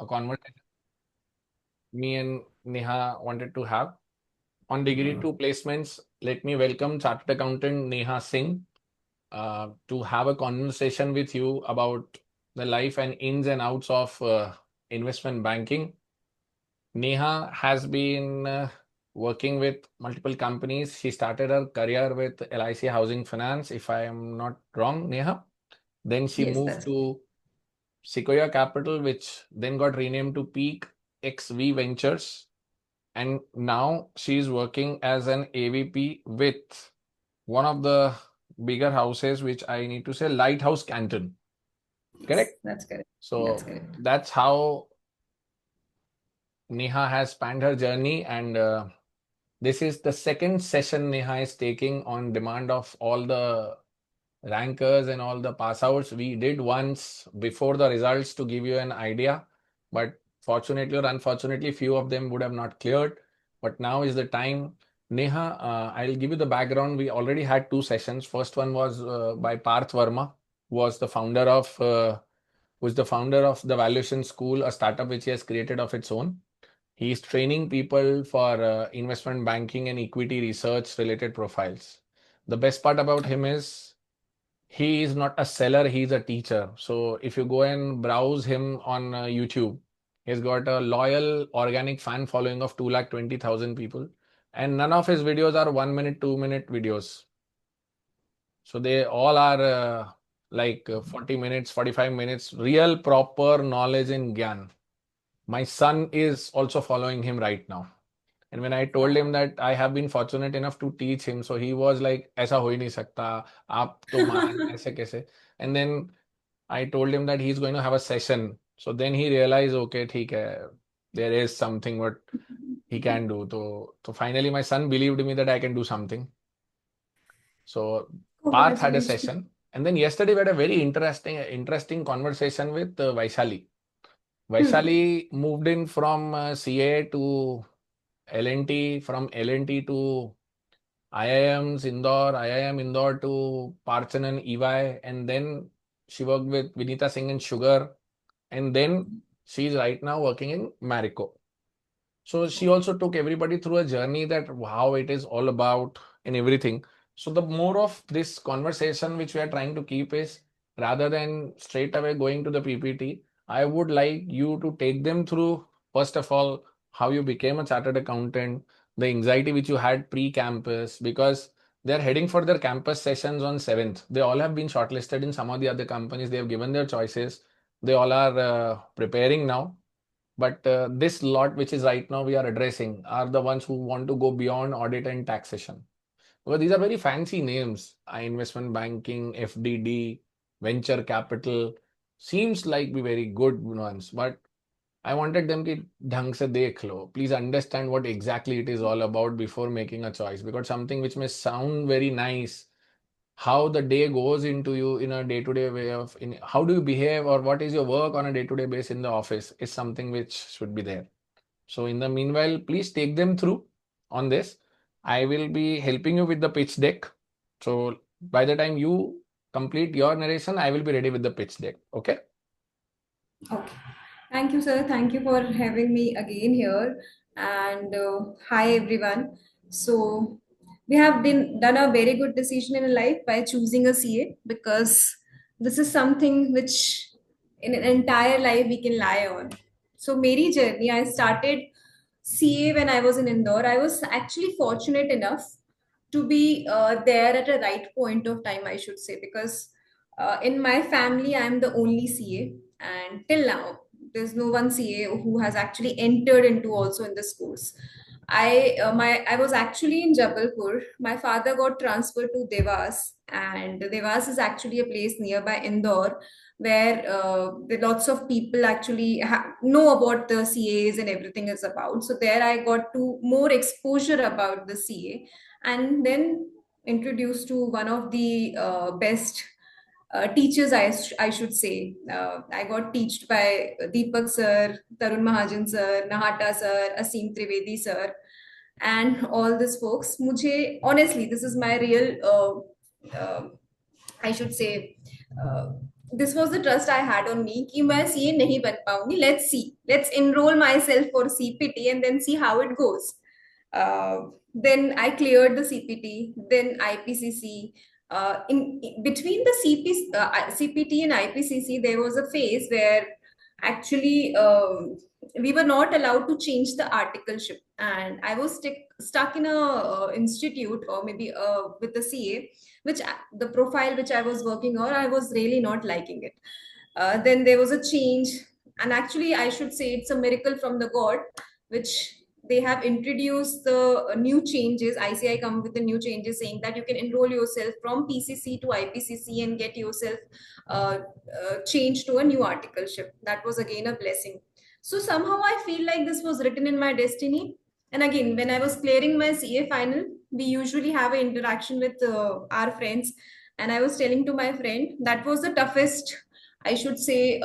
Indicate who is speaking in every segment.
Speaker 1: a conversation me and Neha wanted to have. On degree 2 placements, let me welcome Chartered Accountant Neha Singh to have a conversation with you about the life and ins and outs of investment banking. Neha has been working with multiple companies. She started her career with LIC Housing Finance, if I am not wrong, Neha. Then she
Speaker 2: Yes,
Speaker 1: moved
Speaker 2: that's
Speaker 1: to Sequoia Capital, which then got renamed to Peak XV Ventures. And now she's working as an AVP with one of the bigger houses, which I need to say, Lighthouse Canton.
Speaker 2: yes,
Speaker 1: Correct?
Speaker 2: that's correct. That's
Speaker 1: So
Speaker 2: correct.
Speaker 1: that's how Neha has spanned her journey. And this is the second session Neha is taking on demand of all the rankers and all the pass outs. We did once before the results to give you an idea, but fortunately or unfortunately, few of them would have not cleared. But now is the time. Neha, I'll give you the background. We already had two sessions. First one was by Parth Verma, who was the founder of who's the founder of the Valuation School, a startup which he has created of its own. He is training people for investment banking and equity research related profiles. The best part about him is he is not a seller, he's a teacher. So if you go and browse him on YouTube, he's got a loyal organic fan following of 220,000 people. And none of his videos are 1 minute, 2 minute videos. So they all are 40 minutes, 45 minutes, real proper knowledge in Gyan. My son is also following him right now. And when I told him that I have been fortunate enough to teach him, so he was like, "ऐसा हो ही नहीं सकता, आप तो महान ऐसे कैसे?" And then I told him that he's going to have a session. So then he realized, okay, ठीक है, there is something what he can do. So finally, my son believed me that I can do something. So Parth had a
Speaker 2: Congratulations.
Speaker 1: session, and then yesterday we had a very interesting conversation with Vaishali.
Speaker 2: Hmm.
Speaker 1: Vaishali moved in from CA to L&T, from L&T to IIMs Indore, IIM Indore to Parchanan EY, and then she worked with Vinita Singh in Sugar, and then she's right now working in Marico. So she also took everybody through a journey that how it is all about and everything. So the more of this conversation which we are trying to keep is rather than straight away going to the PPT, I would like you to take them through, first of all, how you became a chartered accountant, the anxiety which you had pre-campus, because they're heading for their campus sessions on 7th. They all have been shortlisted in some of the other companies. They have given their choices. They all are preparing now, but this lot, which is right now we are addressing, are the ones who want to go beyond audit and taxation. Because these are very fancy names. Investment banking, FDD, venture capital, seems like be very good ones. But I wanted them to ढंग से देख लो. Please understand what exactly it is all about before making a choice. Because something which may sound very nice, how the day goes into you in a day-to-day way of in how do you behave or what is your work on a day-to-day basis in the office is something which should be there. So in the meanwhile, please take them through on this. I will be helping you with the pitch deck. So by the time you complete your narration, I will be ready with the pitch deck. Okay.
Speaker 2: Okay. Thank you, sir. Thank you for having me again here. And hi, everyone. So, we have done a very good decision in life by choosing a CA because this is something which in an entire life we can lie on. So, Mary journey, I started CA when I was in Indore. I was actually fortunate enough to be there at a right point of time, I should say, because in my family, I'm the only CA, and till now, there's no one CA who has actually entered into also in the schools. I was actually in Jabalpur. My father got transferred to Devas, and Devas is actually a place nearby Indore where lots of people actually know about the CAs and everything is about. So there I got to more exposure about the CA, and then introduced to one of the best teachers, I should say. I got taught by Deepak sir, Tarun Mahajan sir, Nahata sir, Asim Trivedi sir, and all these folks. Mujhe, honestly, this is my real, I should say, uh, this was the trust I had on me कि मैं CA नहीं बन पाऊंगी. Let's see, let's enroll myself for CPT and then see how it goes. Then I cleared the CPT, then IPCC. In between the CPT and IPCC, there was a phase where actually we were not allowed to change the articleship, and I was stuck in a institute, or maybe with the CA, which the profile which I was working on, I was really not liking it. Then there was a change, and actually, I should say it's a miracle from the God, which they have introduced the new changes. ICI come with the new changes saying that you can enroll yourself from PCC to IPCC and get yourself changed to a new articleship. That was again a blessing. So somehow I feel like this was written in my destiny. And again, when I was clearing my CA final, we usually have an interaction with our friends. And I was telling to my friend that was the toughest, I should say,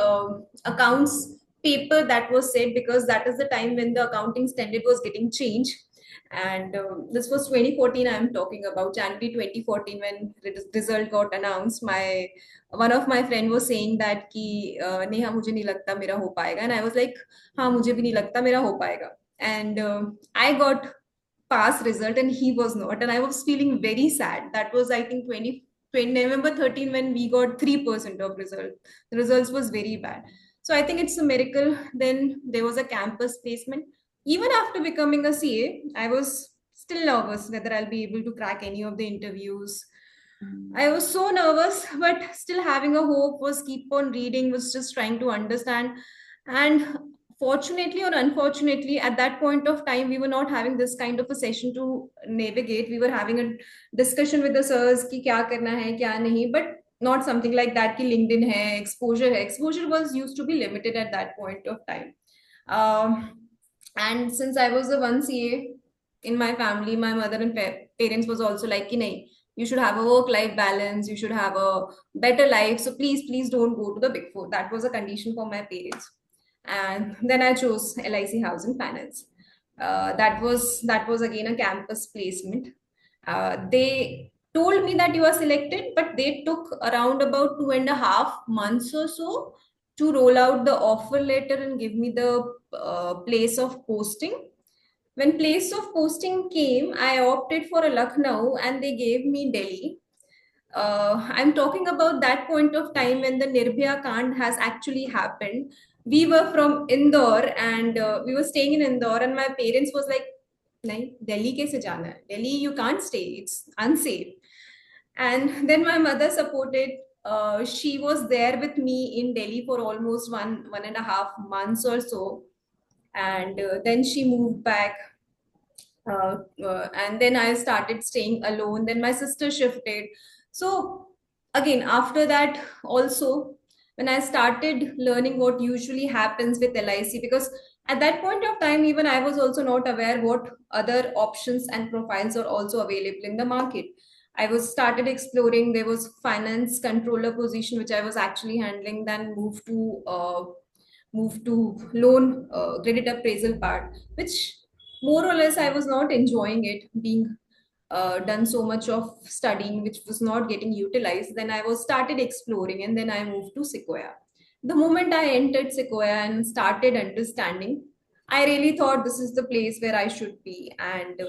Speaker 2: accounts paper that was said, because that is the time when the accounting standard was getting changed. And this was 2014, I'm talking about January 2014, when result got announced. My one of my friend was saying that कि नेहा मुझे नहीं लगता मेरा हो पाएगा, and I was like हाँ मुझे भी नहीं लगता मेरा हो पाएगा. And I got pass result and he was not, and I was feeling very sad. That was, I think, 20 November 13, when we got 3% of result. The results was very bad. So I think it's a miracle. Then there was a campus placement. Even after becoming a CA, I was still nervous whether I'll be able to crack any of the interviews. I was so nervous, but still having a hope, was keep on reading, was just trying to understand. And fortunately or unfortunately, at that point of time, we were not having this kind of a session to navigate. We were having a discussion with the sirs कि क्या करना है क्या नहीं, but not something like that कि LinkedIn है, exposure है. Exposure was used to be limited at that point of time. And since I was the one CA in my family, my mother and parents was also like कि नहीं, you should have a work life balance, you should have a better life, so please don't go to the big four. That was a condition for my parents. And then I chose LIC Housing Finance. That was again a campus placement. They told me that you are selected, but they took around about 2.5 months or so to roll out the offer letter and give me the place of posting. When place of posting came, I opted for a Lucknow and they gave me Delhi. I'm talking about that point of time when the Nirbhaya Kand has actually happened. We were from Indore, and we were staying in Indore, and my parents was like, "नहीं, Delhi कैसे जाना है? Delhi you can't stay. It's unsafe." And then my mother supported. She was there with me in Delhi for almost 1.5 months or so, and then she moved back, and then I started staying alone. Then my sister shifted. So again, after that, also when I started learning what usually happens with LIC, because at that point of time, even I was also not aware what other options and profiles are also available in the market. I was started exploring. There was finance controller position which I was actually handling. Then moved to loan credit appraisal part, which more or less I was not enjoying it, being done so much of studying which was not getting utilized. Then I was started exploring, and then I moved to Sequoia. The moment I entered Sequoia and started understanding, I really thought this is the place where I should be. And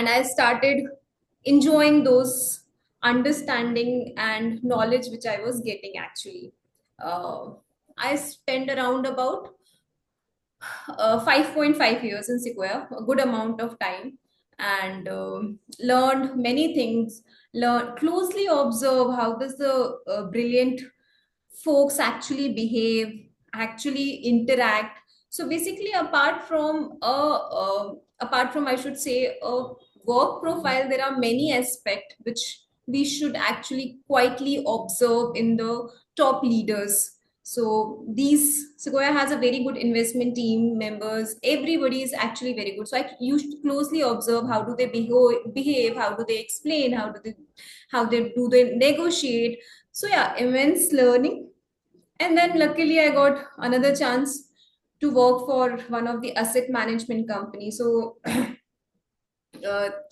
Speaker 2: I started enjoying those understanding and knowledge which I was getting actually. uh, I spent around about 5.5 years in Sequoia, a good amount of time, and learned many things. Learn closely, observe how does the brilliant folks actually behave, actually interact. So basically, apart from, I should say, a work profile, there are many aspects which we should actually quietly observe in the top leaders. So these Sequoia has a very good investment team members. Everybody is actually very good. So I used to closely observe how do they behave, how do they explain, how they negotiate. So yeah, immense learning. And then luckily I got another chance to work for one of the asset management companies. So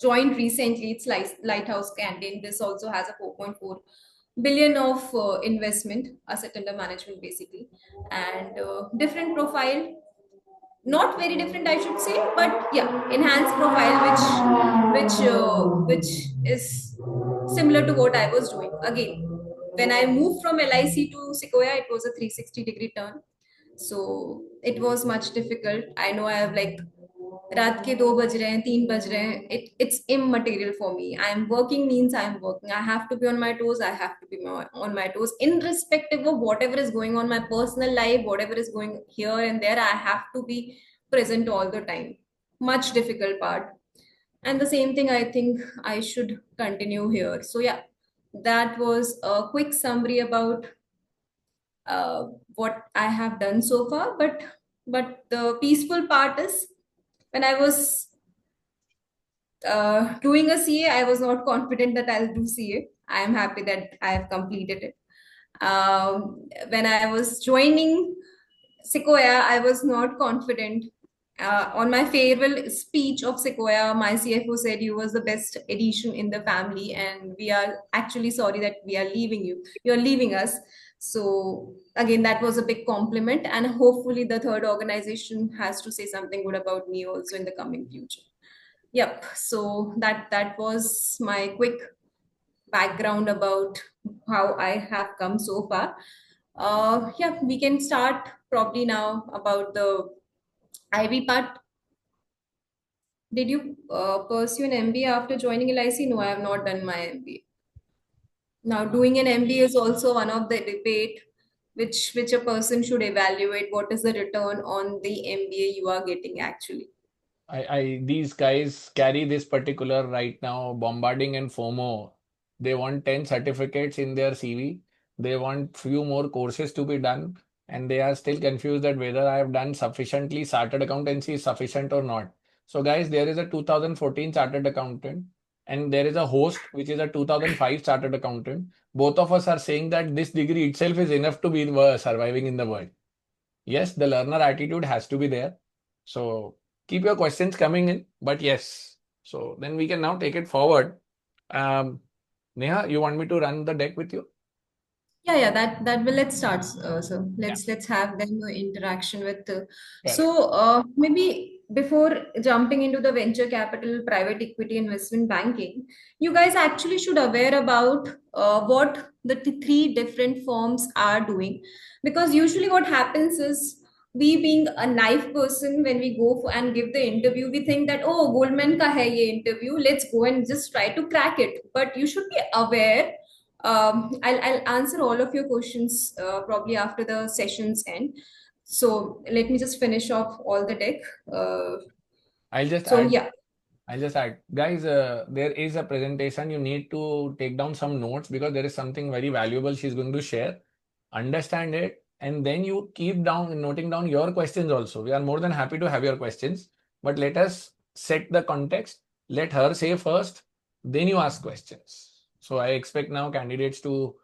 Speaker 2: joined recently, it's Lighthouse Canteen. This also has a 4.4 billion of investment, asset under management basically, and different profile, not very different I should say, but yeah, enhanced profile, which is similar to what I was doing. Again, when I moved from LIC to Sequoia, it was a 360-degree turn, so it was much difficult. I know I have like रात के 2 बज रहे हैं 3 बज रहे हैं, it's immaterial for me. I'm working means I'm working. I have to be on my toes. I have to be on my toes, irrespective of whatever is going on my personal life, whatever is going here and there. I have to be present all the time. Much difficult part. And the same thing I think I should continue here. So yeah, that was a quick summary about what I have done so far. But the peaceful part is when I was doing a CA, I was not confident that I'll do CA. I am happy that I have completed it. When I was joining Sequoia, I was not confident. On my farewell speech of Sequoia, my CFO said you was the best addition in the family, and we are actually sorry that we are leaving you. You're leaving us. So again, that was a big compliment, and hopefully the third organization has to say something good about me also in the coming future. Yep. So that was my quick background about how I have come so far. Yeah, we can start probably now about the IB part. Did you pursue an MBA after joining LIC? No, I have not done my MBA. Now, doing an MBA is also one of the debate which a person should evaluate. What is the return on the MBA you are getting actually?
Speaker 1: These guys carry this particular right now, bombarding and FOMO. They want 10 certificates in their CV. They want few more courses to be done, and they are still confused that whether I have done sufficiently chartered accountancy is sufficient or not. So, guys, there is a 2014 chartered accountant, and there is a host which is a 2005 chartered accountant. Both of us are saying that this degree itself is enough to be surviving in the world. Yes, the learner attitude has to be there. So keep your questions coming in, but yes. So then we can now take it forward. Um, Neha, you want me to run the deck with you?
Speaker 2: Yeah, that will let's start. So
Speaker 1: Yeah,
Speaker 2: let's have them interaction with.
Speaker 1: correct.
Speaker 2: Maybe before jumping into the venture capital, private equity, investment banking, you guys actually should aware about what the three different firms are doing, because usually what happens is we being a naive person when we go for and give the interview, we think that oh Goldman ka hai ye interview, let's go and just try to crack it. But you should be aware. I'll answer all of your questions probably after the session's end. So let me just finish off all the deck. Uh,
Speaker 1: I'll just
Speaker 2: so
Speaker 1: add
Speaker 2: yeah,
Speaker 1: I'll just add, guys, there is a presentation. You need to take down some notes because there is something very valuable she's going to share. Understand it, and then you keep down noting down your questions also. We are more than happy to have your questions, but let us set the context. Let her say first, then you ask questions. So I expect now candidates to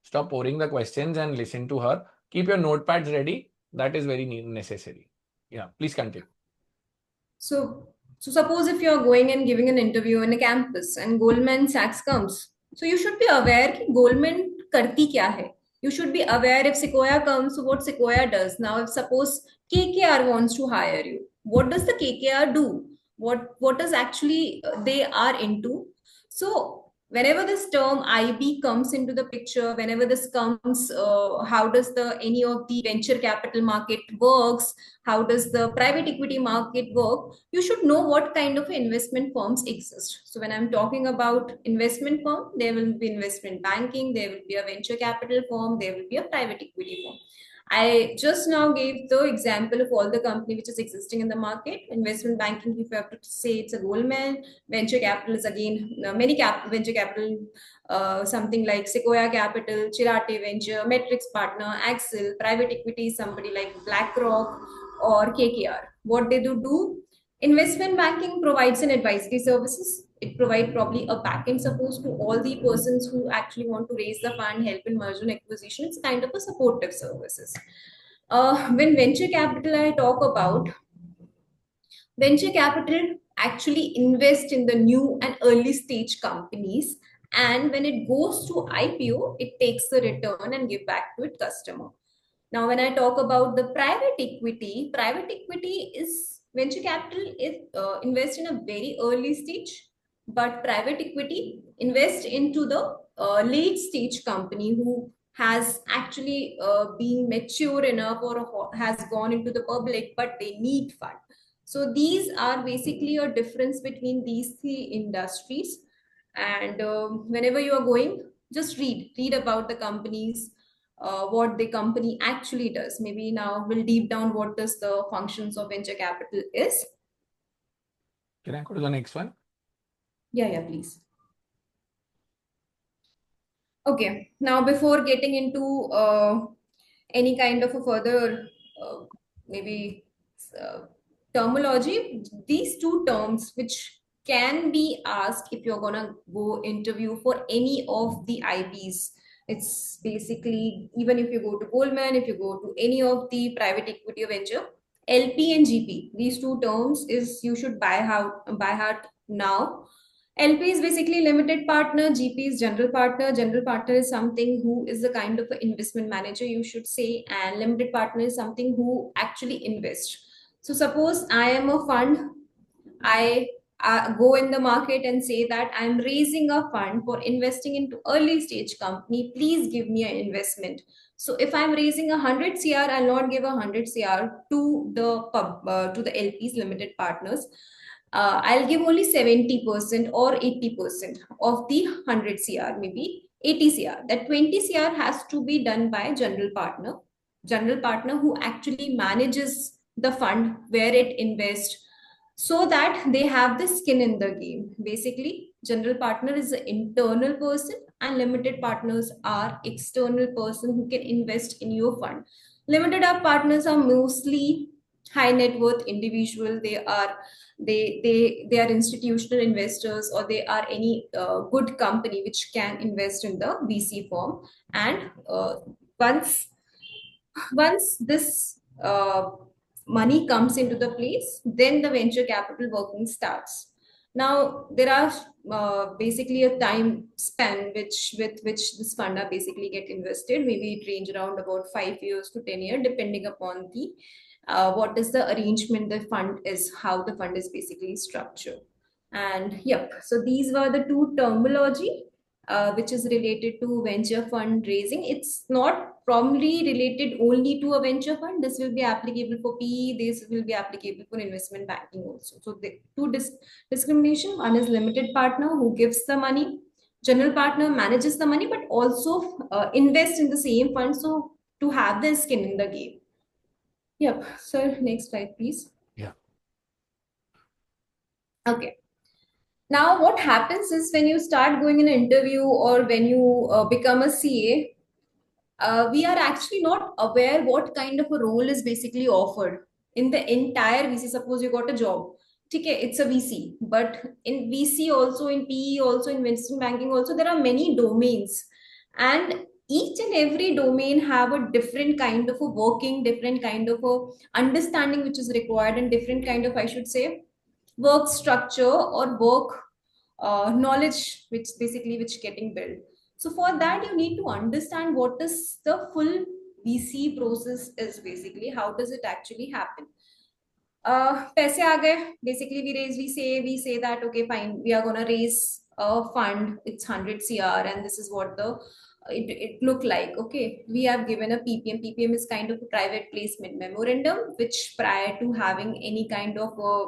Speaker 1: stop pouring the questions and listen to her. Keep your notepads ready. That is very necessary. Yeah, please continue.
Speaker 2: so, so suppose if you're going and giving an interview in a campus and Goldman Sachs comes, so you should be aware कि Goldman करती क्या है. You should be aware if Sequoia comes, what Sequoia does. Now, if suppose KKR wants to hire you, what does the KKR do? What is actually they are into? So whenever this term IB comes into the picture, whenever this comes, how does the any of the venture capital market works? How does the private equity market work? You should know what kind of investment firms exist. So when I'm talking about investment firm, there will be investment banking, there will be a venture capital firm, there will be a private equity firm. I just now gave the example of all the company which is existing in the market. Investment banking, if you have to say it's a Goldman. Venture capital is again many venture capital, something like Sequoia Capital, Chirate Venture, Matrix Partner, Axel. Private equity, somebody like BlackRock or KKR. What they do, investment banking provides an advisory services. It provides probably a back-end support to all the persons who actually want to raise the fund, help in merger and acquisition. It's kind of a supportive services. When venture capital I talk about, venture capital actually invest in the new and early stage companies and when it goes to IPO, it takes the return and give back to its customer. Now, when I talk about the private equity is venture capital is invest in a very early stage, but private equity invest into the late stage company who has actually been mature enough or has gone into the public, but they need fund. So these are basically a difference between these three industries. And whenever you are going, just read about the companies, what the company actually does. Maybe now we'll deep down what does the functions of venture capital is.
Speaker 1: Can I go to the next one?
Speaker 2: Yeah, yeah, please. Okay, now before getting into any kind of a further uh, maybe uh, terminology, these two terms which can be asked if you're gonna go interview for any of the IBs. It's basically even if you go to Goldman, if you go to any of the private equity or venture, LP and GP. These two terms is you should by heart now. LP is basically limited partner, GP is general partner. General partner is something who is a kind of an investment manager, you should say, and limited partner is something who actually invests. So, suppose I am a fund, I go in the market and say that I'm raising a fund for investing into early stage company. Please give me an investment. So if I'm raising 100 CR, I'll not give 100 CR to the to the LPs limited partners. I'll give only 70% or 80% of the 100 CR, maybe 80 CR. That 20 CR has to be done by general partner who actually manages the fund where it invests, so that they have the skin in the game. Basically, general partner is an internal person and limited partners are external person who can invest in your fund. Limited up partners are mostly high net worth individual. They are institutional investors, or they are any good company which can invest in the VC firm. And once once this money comes into the place, then the venture capital working starts. Now there are basically a time span which with which this fund are basically get invested. Maybe it range around about 5 years to 10 years, depending upon the what is the arrangement the fund is, how the fund is basically structured. And yep, so these were the two terminology which is related to venture fundraising. It's not probably related only to a venture fund. This will be applicable for PE. This will be applicable for investment banking also. So the two discrimination: one is limited partner who gives the money, general partner manages the money, but also invest in the same fund. So to have the skin in the game. Yep. So next slide, please.
Speaker 1: Yeah.
Speaker 2: Okay. Now, what happens is when you start going in an interview or when you become a CA, we are actually not aware what kind of a role is basically offered in the entire VC. Suppose you got a job, okay, it's a VC, but in VC also, in PE also, in investment banking also, there are many domains, and each and every domain have a different kind of a working, different kind of a understanding which is required, and different kind of, I should say, work structure or work knowledge which basically which getting built. So for that you need to understand what is the full VC process is, basically how does it actually happen. पैसे आ गए, basically we say that okay fine, we are gonna raise a fund, it's 100 CR and this is what the it look like. Okay, we have given a PPM is kind of a private placement memorandum, which prior to having any kind of a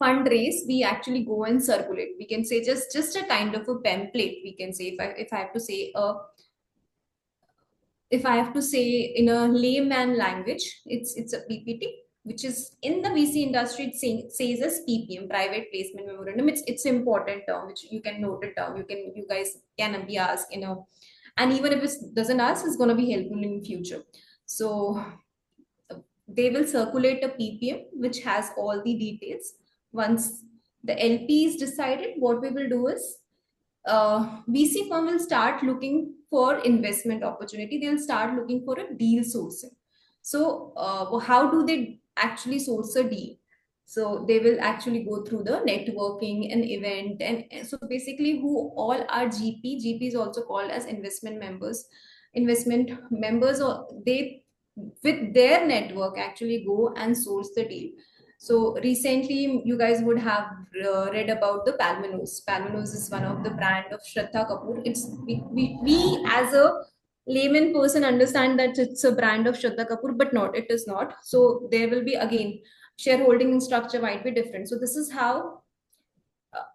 Speaker 2: fundraise we actually go and circulate. We can say just a kind of a template, we can say. If I have to say if I have to say in a layman language, it's a PPT, which is in the VC industry it says as PPM, private placement memorandum. It's important term which you can note it down. You guys can be asked, and even if it doesn't ask, it's going to be helpful in future. So they will circulate a PPM which has all the details. Once the LP is decided, what we will do is VC firm will start looking for investment opportunity. They'll start looking for a deal sourcing. So how do they actually source a deal? So they will actually go through the networking and event, and so basically who all are GP is also called as investment members, or they with their network actually go and source the deal. So recently, you guys would have read about the Palmanos. Palmanos is one of the brand of Shraddha Kapoor. We as a layman person understand that it's a brand of Shraddha Kapoor, but not, it is not. So there will be again shareholding structure might be different. So this is how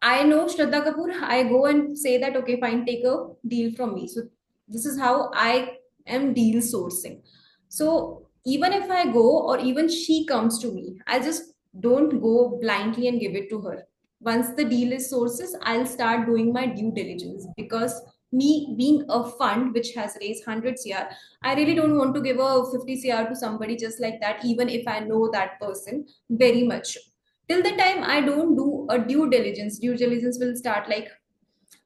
Speaker 2: I know Shraddha Kapoor. I go and say that, okay, fine, take a deal from me. So this is how I am deal sourcing. So even if I go or even she comes to me, I just don't go blindly and give it to her. Once the deal is sources, I'll start doing my due diligence, because me being a fund which has raised 100 CR, I really don't want to give a 50 CR to somebody just like that, even if I know that person very much. Till the time I don't do a due diligence will start like,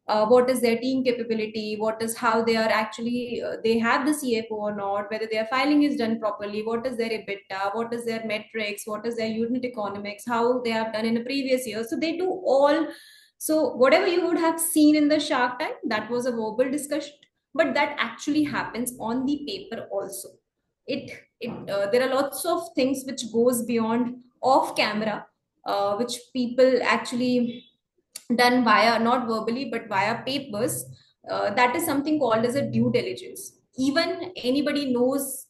Speaker 2: what is their team capability, what is how they are actually they have the CFO or not, whether their filing is done properly, what is their EBITDA, what is their metrics, what is their unit economics, how they have done in the previous year. So they do all. So whatever you would have seen in the Shark Tank, that was a verbal discussion, but that actually happens on the paper also. It there are lots of things which goes beyond off camera, which people actually done via not verbally but via papers. That is something called as a due diligence. Even anybody knows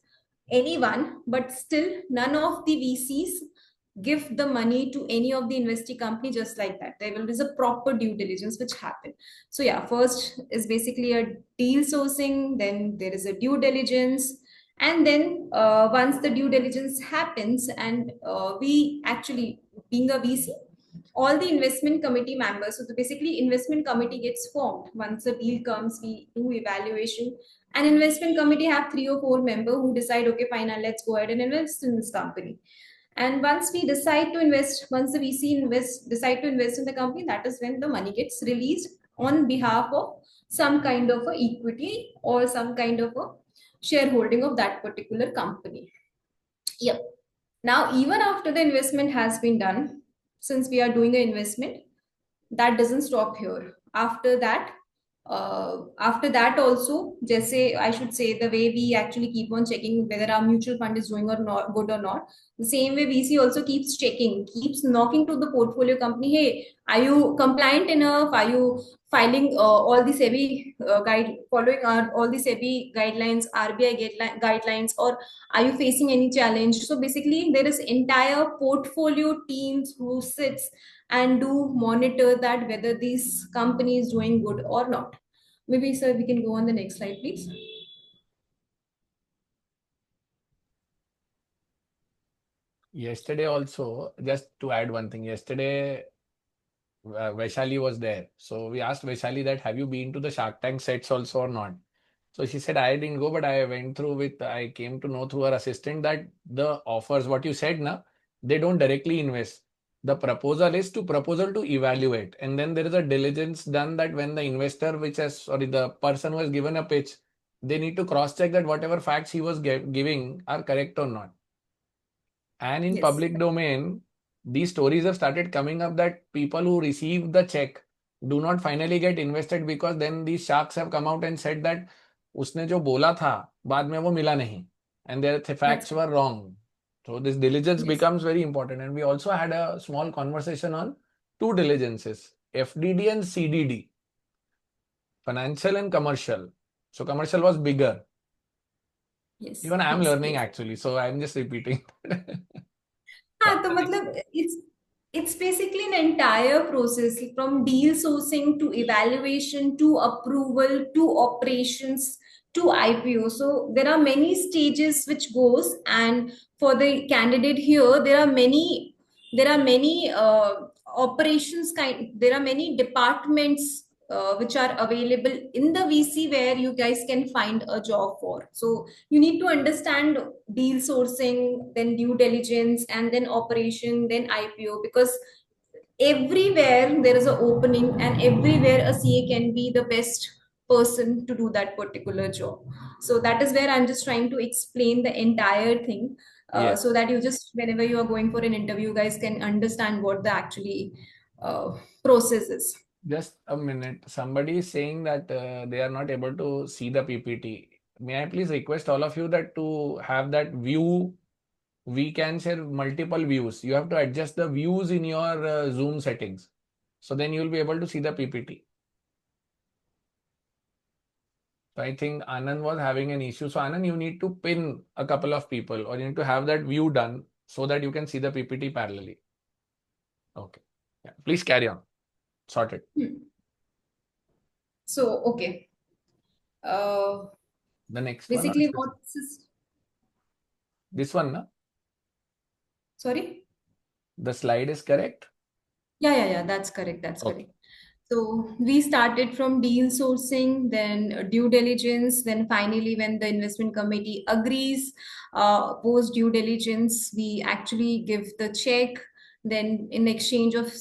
Speaker 2: anyone, but still none of the VCs give the money to any of the investee company just like that. There is a proper due diligence which happen. So yeah, first is basically a deal sourcing, then there is a due diligence, and then once the due diligence happens, and we actually, being a VC, all the investment committee members, so basically investment committee gets formed. Once the deal comes, we do evaluation, and investment committee have 3 or 4 members who decide, okay, fine, now let's go ahead and invest in this company. And once we decide to invest, once the VC decide to invest in the company, that is when the money gets released on behalf of some kind of a equity or some kind of a shareholding of that particular company. Yep. Now, even after the investment has been done, since we are doing an investment, that doesn't stop here. After that also, just say, I should say, the way we actually keep on checking whether our mutual fund is doing or not good or not, the same way VC also keeps checking, keeps knocking to the portfolio company, hey, are you compliant enough, are you filing all the SEBI guide, following all the SEBI guidelines, RBI guidelines, or are you facing any challenge? So basically there is entire portfolio teams who sits and do monitor that whether this company is doing good or not. Maybe, sir, we can go on the next slide, please.
Speaker 1: Yesterday also, just to add one thing, yesterday Vaishali was there. So we asked Vaishali that, have you been to the Shark Tank sets also or not? So she said, I didn't go, but I went through with, I came to know through her assistant that the offers, what you said, na, they don't directly invest. The proposal is to proposal to evaluate. And then there is a diligence done that when the investor, which has, sorry, the person who has given a pitch, they need to cross check that whatever facts he was giving are correct or not. And in
Speaker 2: Yes.
Speaker 1: public domain, these stories have started coming up that people who receive the check do not finally get invested because then these sharks have come out and said that उसने जो बोला था बाद में वो मिला नहीं, and their
Speaker 2: That's
Speaker 1: facts
Speaker 2: right.
Speaker 1: were wrong. So this diligence
Speaker 2: Yes.
Speaker 1: becomes very important. And we also had a small conversation on two diligences, FDD and CDD, financial and commercial. So commercial was bigger.
Speaker 2: Yes.
Speaker 1: Even I am
Speaker 2: Yes.
Speaker 1: learning
Speaker 2: Yes.
Speaker 1: actually, so I'm just repeating.
Speaker 2: हाँ, तो मतलब it's basically an entire process from deal sourcing to evaluation to approval to operations to IPO. So there are many stages which goes, and for the candidate here, there are many operations kind. There are many departments which are available in the VC where you guys can find a job for. So you need to understand deal sourcing, then due diligence, and then operation, then IPO, because everywhere there is an opening and everywhere a CA can be the best person to do that particular job. So that is where I'm just trying to explain the entire thing.
Speaker 1: Yes.
Speaker 2: so that you just, whenever you are going for an interview, you guys can understand what the actually uh, process is.
Speaker 1: Just a minute. Somebody is saying that they are not able to see the PPT. May I please request all of you that to have that view, we can share multiple views. You have to adjust the views in your Zoom settings. So then you will be able to see the PPT. So I think Anand was having an issue. So Anand, you need to pin a couple of people or you need to have that view done so that you can see the PPT parallelly. Okay. Yeah. Please carry on. Sorted.
Speaker 2: Hmm. So, okay. Uh,
Speaker 1: The next one or
Speaker 2: Basically,
Speaker 1: this
Speaker 2: what
Speaker 1: one?
Speaker 2: this is,
Speaker 1: This one, na?
Speaker 2: sorry?
Speaker 1: The slide is correct.
Speaker 2: Yeah, that's correct. That's
Speaker 1: Okay.
Speaker 2: correct. So we started from deal sourcing, then due diligence, then finally, when the investment committee agrees, post due diligence, we actually give the check. Then, in exchange of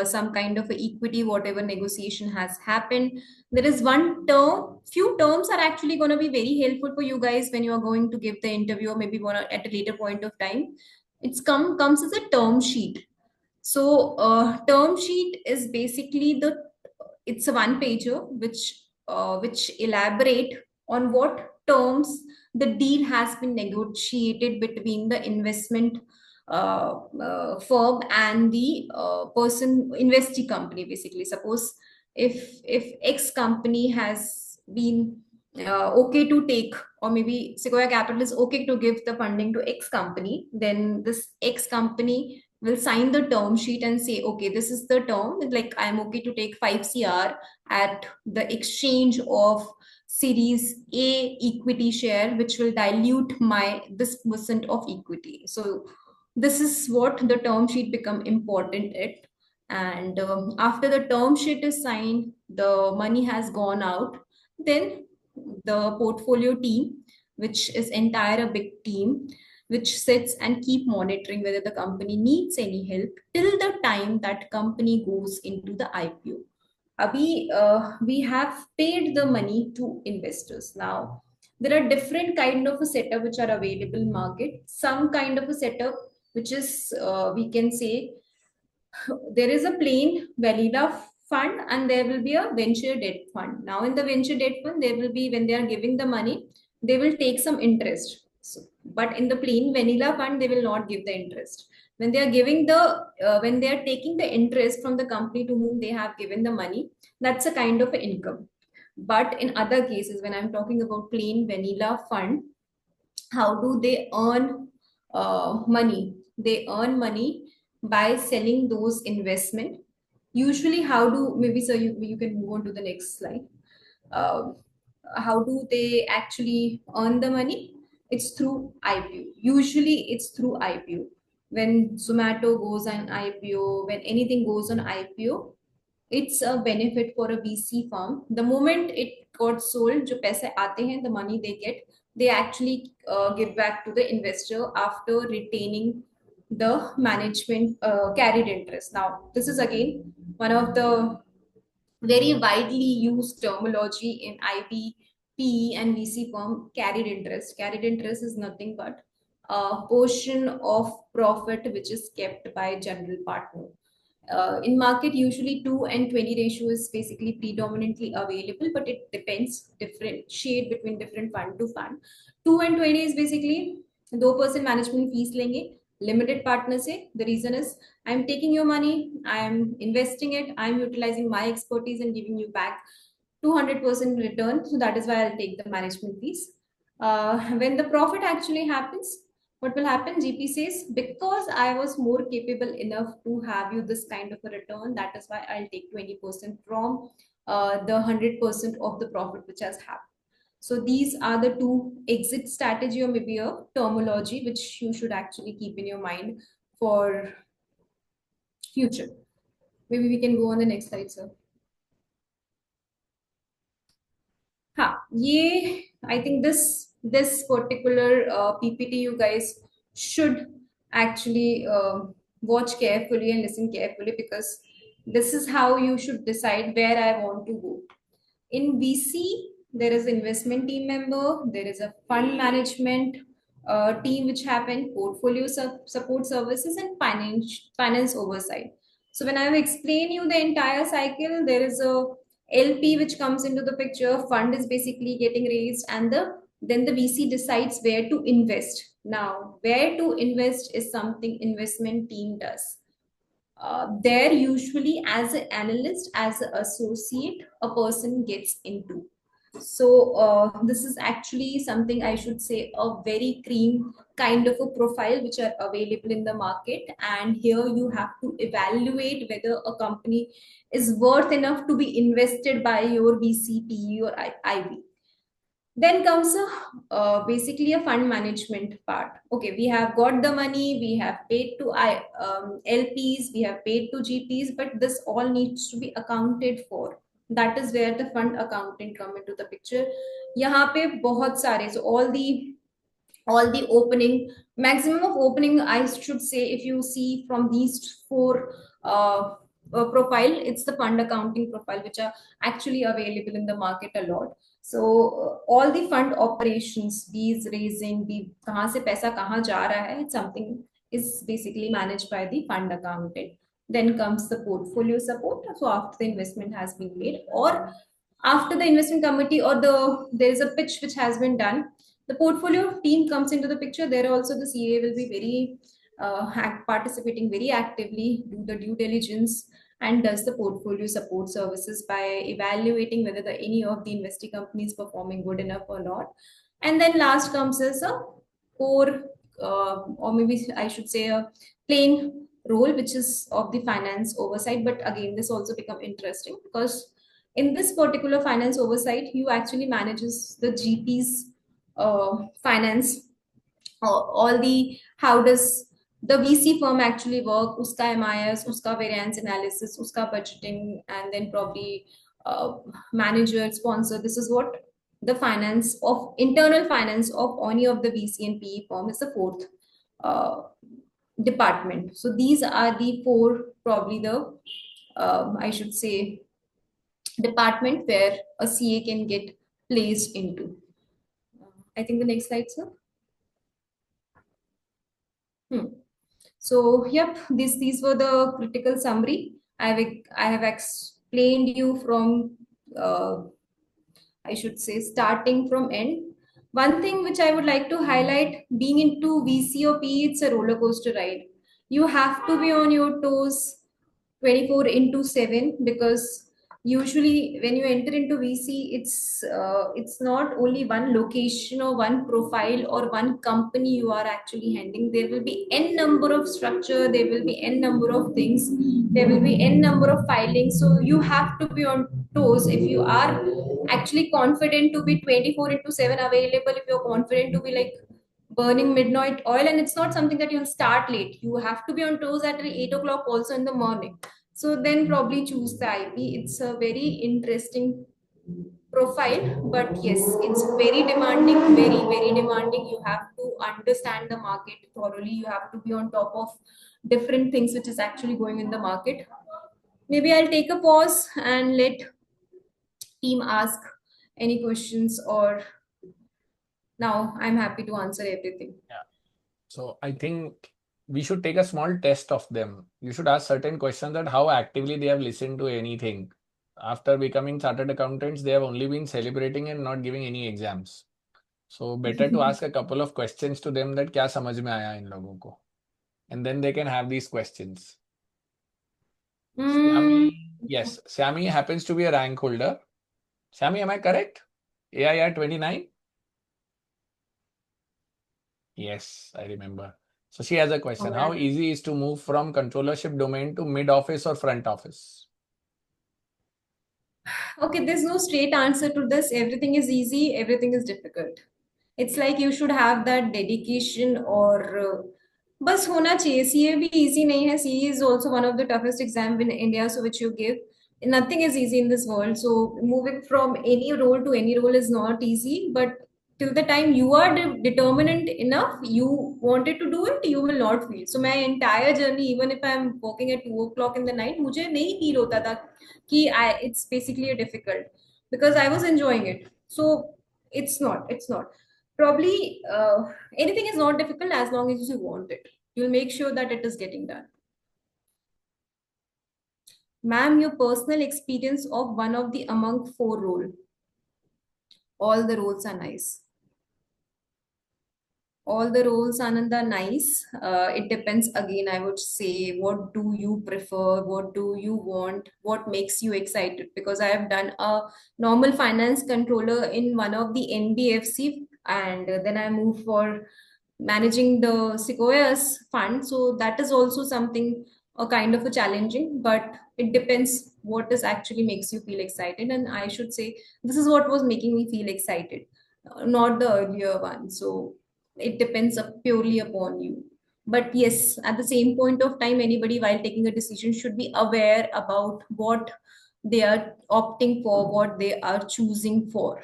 Speaker 2: some kind of equity, whatever negotiation has happened, there is one term. Few terms are actually going to be very helpful for you guys when you are going to give the interview, or maybe at a later point of time. It's comes as a term sheet. So, term sheet is basically the, it's a one pager which elaborate on what terms the deal has been negotiated between the investment firm and the person investee company. Basically, suppose if X company has been okay to take, or maybe Sequoia Capital is okay to give the funding to X company, then this X company will sign the term sheet and say, okay, this is the term, like I'm okay to take 5 CR at the exchange of series A equity share, which will dilute my this percent of equity. So this is what the term sheet become important at. And after the term sheet is signed, the money has gone out, then the portfolio team, which is entire a big team, which sits and keep monitoring whether the company needs any help till the time that company goes into the IPO. We have paid the money to investors. Now, there are different kind of a setup which are available in market. Some kind of a setup which is, we can say, there is a plain vanilla fund and there will be a venture debt fund. Now, in the venture debt fund, there will be, when they are giving the money, they will take some interest. So, but in the plain vanilla fund, they will not give the interest. When they are giving the, when they are taking the interest from the company to whom they have given the money, that's a kind of income. But in other cases, when I'm talking about plain vanilla fund, how do they earn money? They earn money by selling those investment. Usually, how do, maybe sir, you can move on to the next slide. uh, how do they actually earn the money? It's through IPO. Usually, it's through IPO. When Zomato goes on IPO, when anything goes on IPO, it's a benefit for a VC firm. The moment it got sold, जो पैसे आते हैं, the money they get, they actually give back to the investor after retaining the management carried interest. Now, this is again one of the very widely used terminology in IB, PE, and VC firm. Carried interest. Carried interest is nothing but a portion of profit which is kept by general partner. In market, usually 2 and 20 ratio is basically predominantly available, but it depends, differentiate between different fund to fund. 2 and 20 is basically 2% management fees लेंगे limited partner से. The reason is I'm taking your money, I'm investing it, I'm utilizing my expertise and giving you back 200% return. So that is why I'll take the management fees. When the profit actually happens, what will happen? GP says, because I was more capable enough to have you this kind of a return, that is why I'll take 20% from the 100% of the profit which has happened. So these are the two exit strategy, or maybe a terminology which you should actually keep in your mind for future. Maybe we can go on the next slide, sir. हाँ, ये I think this particular PPT you guys should actually watch carefully and listen carefully, because this is how you should decide where I want to go. In VC, there is investment team member, there is a fund management team which have in portfolio support services and finance oversight. So when I have explained you the entire cycle, there is a LP which comes into the picture. Fund is basically getting raised, and then the VC decides where to invest. Now, where to invest is something investment team does. There usually as an analyst, as an associate, a person gets into. So this is actually something, I should say, a very cream kind of a profile which are available in the market. And here you have to evaluate whether a company is worth enough to be invested by your VCPE or IV. Then comes basically a fund management part. Okay, we have got the money, we have paid to LPs, we have paid to GPs, but this all needs to be accounted for. That is where the fund accounting come into the picture. यहाँ पे बहुत सारे, so all the opening, maximum of opening, I should say, if you see from these four profile, it's the fund accounting profile which are actually available in the market a lot. So all the fund operations, these raising, the kahan se paisa kahan ja raha hai, it's something is basically managed by the fund accountant. Then comes the portfolio support. So after the investment has been made, or after the investment committee, or there is a pitch which has been done, the portfolio team comes into the picture. There also the CA will be very participating very actively, do the due diligence, and does the portfolio support services by evaluating whether any of the investee company is performing good enough or not. And then last comes as a core, or maybe I should say a plain role, which is of the finance oversight. But again, this also become interesting because in this particular finance oversight, you actually manages the GP's finance, all the how does the VC firm actually work, uska MIS, uska variance analysis, uska budgeting, and then probably manager, sponsor. This is what the finance of internal finance of any of the VC and PE firm is the fourth uh, department. So these are the four, probably the I should say, department where a CA can get placed into. I think the next slide, sir. Hmm. So, yep, these were the critical summary. I have explained you from I should say, starting from end. One thing which I would like to highlight, being into VC or PE, it's a roller coaster ride. You have to be on your toes 24 into 7, because usually when you enter into VC, it's not only one location or one profile or one company you are actually handling. There will be n number of structure, there will be n number of things, there will be n number of filings. So you have to be on toes if you are actually confident to be 24 into 7 available, if you're confident to be like burning midnight oil. And it's not something that you start late, you have to be on toes at 8 o'clock also in the morning. So then probably choose the IP. It's a very interesting profile, but yes, it's very demanding, very very demanding. You have to understand the market thoroughly, you have to be on top of different things which is actually going in the market. Maybe I'll take a pause and let team ask any questions, or now I'm happy to answer everything.
Speaker 1: Yeah. So I think we should take a small test of them. You should ask certain questions that how actively they have listened to anything. After becoming chartered accountants, they have only been celebrating and not giving any exams. So better to ask a couple of questions to them that क्या समझ में आया इन लोगों को, and then they can have these questions.
Speaker 2: Mm,
Speaker 1: Sammy, yes, Sammy happens to be a rank holder. Sammy, am I correct? AIR 29? Yes, I remember. So she has a question. How
Speaker 2: congrats.
Speaker 1: easy is to move from controllership domain to mid office or front office?
Speaker 2: Okay, there's no straight answer to this. Everything is easy, everything is difficult. It's like you should have that dedication, or बस होना चाहिए. CA भी easy नहीं है. CA is also one of the toughest exam in India, so which you give. Nothing is easy in this world. So moving from any role to any role is not easy. But till the time you are determined enough, you wanted to do it, you will not feel. So my entire journey, even if I'm working at 2 o'clock in the night, मुझे नहीं feel होता था कि it's basically a difficult, because I was enjoying it. So it's not. Probably anything is not difficult as long as you want it. You'll make sure that it is getting done. Ma'am, your personal experience of one of the among four role. All the roles are nice. All the roles, Anand, are nice. It depends again, I would say, what do you prefer? What do you want? What makes you excited? Because I have done a normal finance controller in one of the NBFC, and then I moved for managing the Sequoia's fund. So that is also something a kind of a challenging, but it depends what is actually makes you feel excited. And I should say this is what was making me feel excited, not the earlier one. So it depends purely upon you. But yes, at the same point of time, anybody while taking a decision should be aware about what they are opting for, what they are choosing for.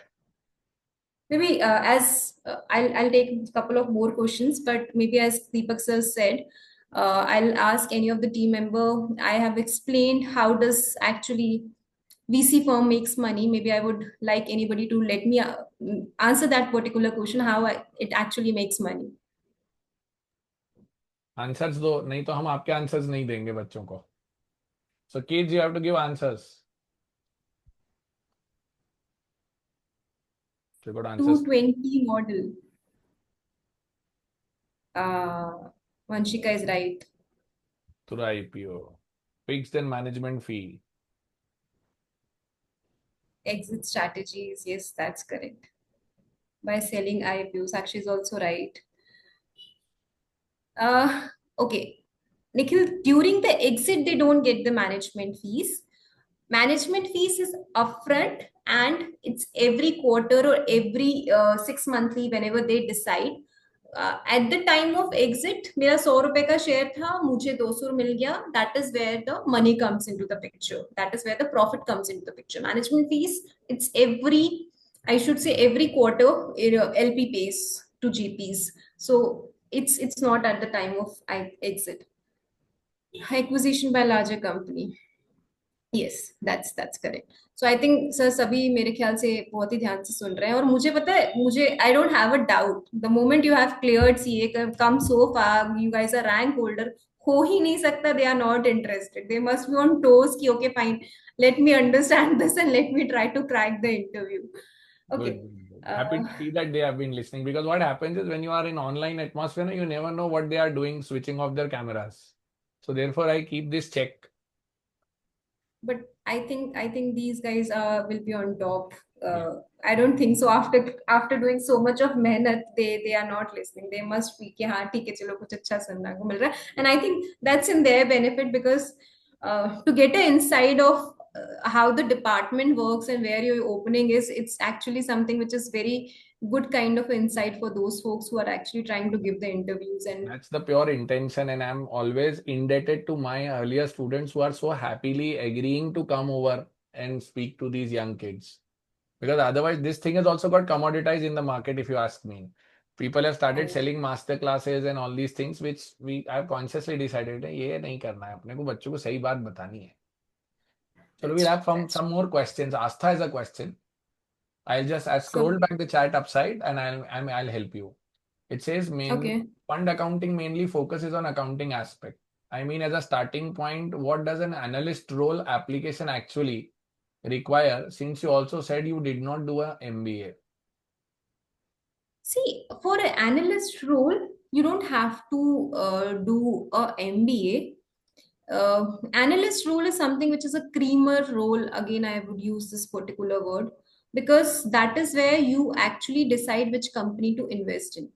Speaker 2: Maybe as I'll take a couple of more questions, but maybe as Deepak sir said, I'll ask any of the team member. I have explained how does actually VC firm makes money. Maybe I would like anybody to let me answer that particular question, how it actually makes money.
Speaker 1: Answers दो, नहीं तो हम आपके answers नहीं देंगे बच्चों को. So kids, you have to give answers. So you got answers
Speaker 2: 220 model. Vanshika is right.
Speaker 1: through IPO. Fixed and management fee.
Speaker 2: Exit strategies. Yes, that's correct. By selling IPOs. Sakshi is also right. Uh, okay. Nikhil, during the exit, they don't get the management fees. Management fees is upfront and it's every quarter or every 6 monthly whenever they decide. At the time of exit, मेरा 100 रुपए का share था, मुझे 200 मिल गया. That is where the money comes into the picture. That is where the profit comes into the picture. Management fees, it's every, I should say every quarter, LP pays to GPs. So it's not at the time of exit. Acquisition by larger company. Yes that's correct. So I think sir सभी मेरे ख्याल से बहुत ही ध्यान से सुन रहे हैं, और मुझे पता है, मुझे I don't have a doubt the moment you have cleared CA, come so far, you guys are rank holder, हो ही नहीं सकता they are not interested. They must be on toes कि okay fine, let me understand this and let me try to crack the interview. Okay.
Speaker 1: Good, good, good. Happy to see that they have been listening, because what happens is when you are in online atmosphere, you never know what they are doing, switching off their cameras. So therefore, I keep this check.
Speaker 2: But I think these guys will be on top.
Speaker 1: Yeah.
Speaker 2: I don't think so. After doing so much of mehnat, they are not listening. They must be कि हाँ ठीक है चलो कुछ अच्छा सुनने को मिल रहा है. And I think that's in their benefit, because to get an insight of how the department works and where your opening is, it's actually something which is very good kind of insight for those folks who are actually trying to give the interviews. And
Speaker 1: That's the pure intention, and I'm always indebted to my earlier students who are so happily agreeing to come over and speak to these young kids. Because otherwise, this thing has also got commoditized in the market, if you ask me. People have started
Speaker 2: oh,
Speaker 1: selling master classes and all these things, which we I have consciously decided ये नहीं करना है, अपने को बच्चों को सही बात बतानी है. So we'll
Speaker 2: that's
Speaker 1: have
Speaker 2: that's
Speaker 1: some more questions. Astha has a question. I
Speaker 2: so
Speaker 1: scrolled back the chat upside and I'll help you. It says main
Speaker 2: okay.
Speaker 1: fund accounting mainly focuses on accounting aspect. I mean, as a starting point, what does an analyst role application actually require? Since you also said you did not do a MBA.
Speaker 2: See, for an analyst role, you don't have to do a MBA. Analyst role is something which is a creamer role. Again, I would use this particular word because that is where you actually decide which company to invest in.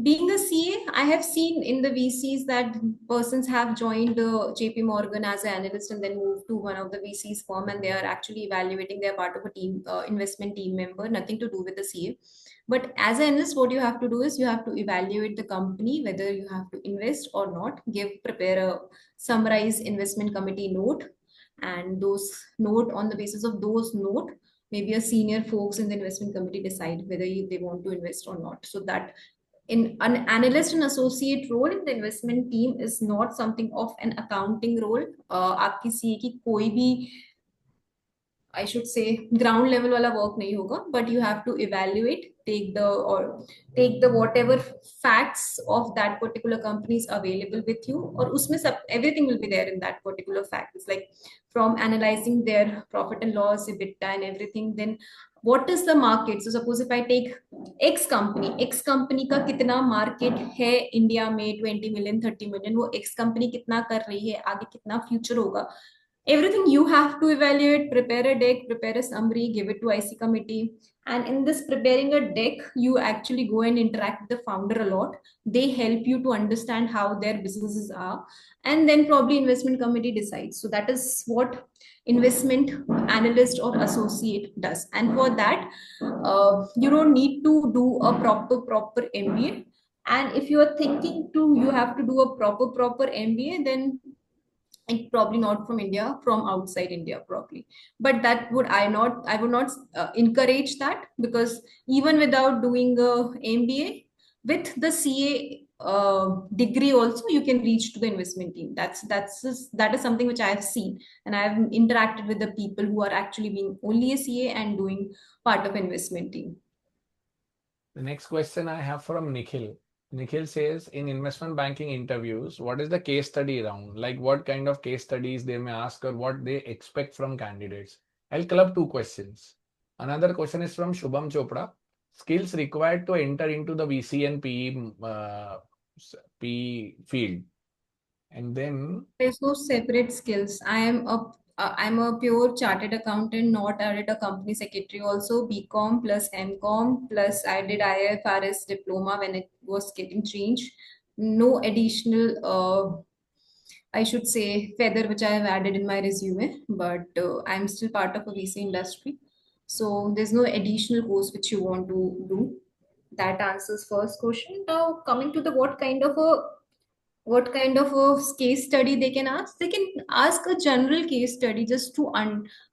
Speaker 2: Being a CA, I have seen in the VCs that persons have joined JP Morgan as an analyst and then moved to one of the VCs firm, and they are actually evaluating. They are part of a team, investment team member, nothing to do with the CA. But as an analyst, what you have to do is you have to evaluate the company, whether you have to invest or not, prepare a summarized investment committee note, and those note, on the basis of those note, maybe a senior folks in the investment committee decide whether they want to invest or not. So that in an analyst and associate role in the investment team is not something of an accounting role. आपकी CA की कोई भी, I should say, ground level वाला work नहीं होगा, but you have to evaluate take the whatever facts of that particular company is available with you, or usme sab everything will be there in that particular fact. It's like from analyzing their profit and loss, EBITDA and everything, then what is the market. So suppose if I take x company का कितना market है India में, 20 million 30 million, वो x company कितना कर रही है, आगे कितना फ्यूचर होगा, everything you have to evaluate, prepare a deck, prepare a summary, give it to IC committee. And in this preparing a deck, you actually go and interact with the founder a lot. They help you to understand how their businesses are, and then probably investment committee decides. So that is what investment analyst or associate does. And for that, you don't need to do a proper MBA. And if you are thinking to you have to do a proper MBA, then and probably not from India, from outside India, probably. But that would I would not encourage that, because even without doing a MBA, with the CA degree also, you can reach to the investment team. That is something which I have seen, and I have interacted with the people who are actually being only a CA and doing part of investment team.
Speaker 1: The next question I have from Nikhil. Nikhil says, in investment banking interviews, what is the case study round? Like what kind of case studies they may ask or what they expect from candidates? I'll club two questions. Another question is from Shubham Chopra. Skills required to enter into the VC and PE field. And then
Speaker 2: There's no separate skills. I'm a pure chartered accountant, not added a company secretary. Also, BCom plus MCom plus I did IFRS diploma when it was getting changed. No additional, I should say, feather which I have added in my resume. But I'm still part of a VC industry, so there's no additional course which you want to do. That answers first question. Now coming to the what kind of a case study they can ask. They can ask a general case study just to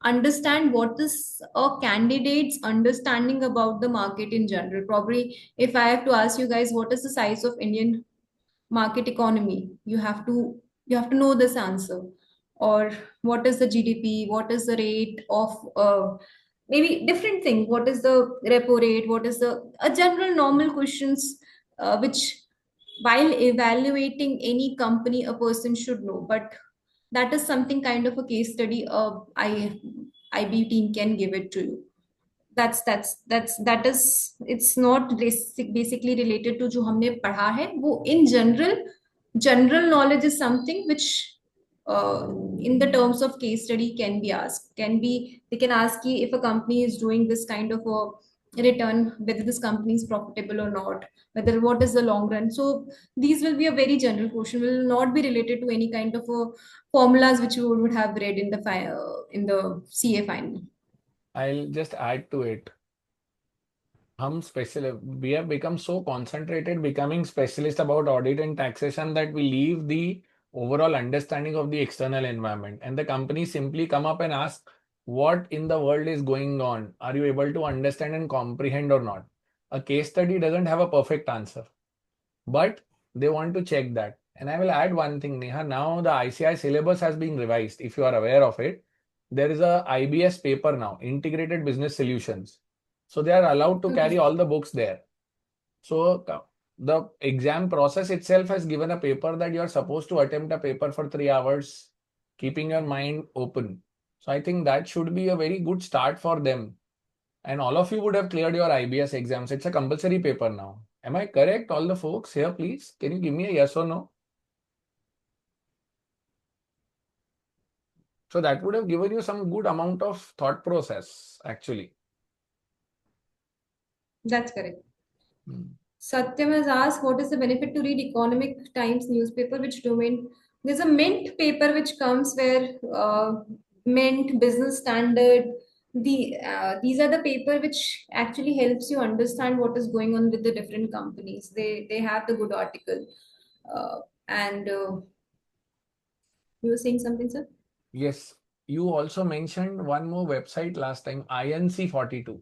Speaker 2: understand what is a candidate's understanding about the market in general. Probably if I have to ask you guys what is the size of Indian market economy, you have to know this answer. Or what is the GDP, what is the rate of maybe different thing, what is the repo rate, what is the a general normal questions, which while evaluating any company a person should know. But that is something kind of a case study IB team can give it to you. That is, it's not basically related to जो हमने पढ़ा है वो in general knowledge is something which in the terms of case study can be asked. Can be, they can ask you if a company is doing this kind of a return, whether this company is profitable or not, whether what is the long run. So these will be a very general question, will not be related to any kind of formulas which you would have read in the in the CA final.
Speaker 1: I'll just add to it. We have become so concentrated becoming specialist about audit and taxation that we leave the overall understanding of the external environment. And the companies simply come up and ask, what in the world is going on? Are you able to understand and comprehend or not? A case study doesn't have a perfect answer, but they want to check that. And I will add one thing, Neha. Now the ICI syllabus has been revised. If you are aware of it, there is a IBS paper now, Integrated Business Solutions. So they are allowed to carry all the books there. So the exam process itself has given a paper that you are supposed to attempt a paper for 3 hours, keeping your mind open. So I think that should be a very good start for them. And all of you would have cleared your IBS exams. It's a compulsory paper now. Am I correct? All the folks here, please. Can you give me a yes or no? So that would have given you some good amount of thought process, actually.
Speaker 2: That's correct.
Speaker 1: Hmm.
Speaker 2: Satyam has asked, what is the benefit to read Economic Times newspaper? Which domain? There's a Mint paper which comes where Mint, Business Standard, these are the paper which actually helps you understand what is going on with the different companies. They have the good article. And you were saying something, sir?
Speaker 1: Yes. You also mentioned one more website last time, INC 42.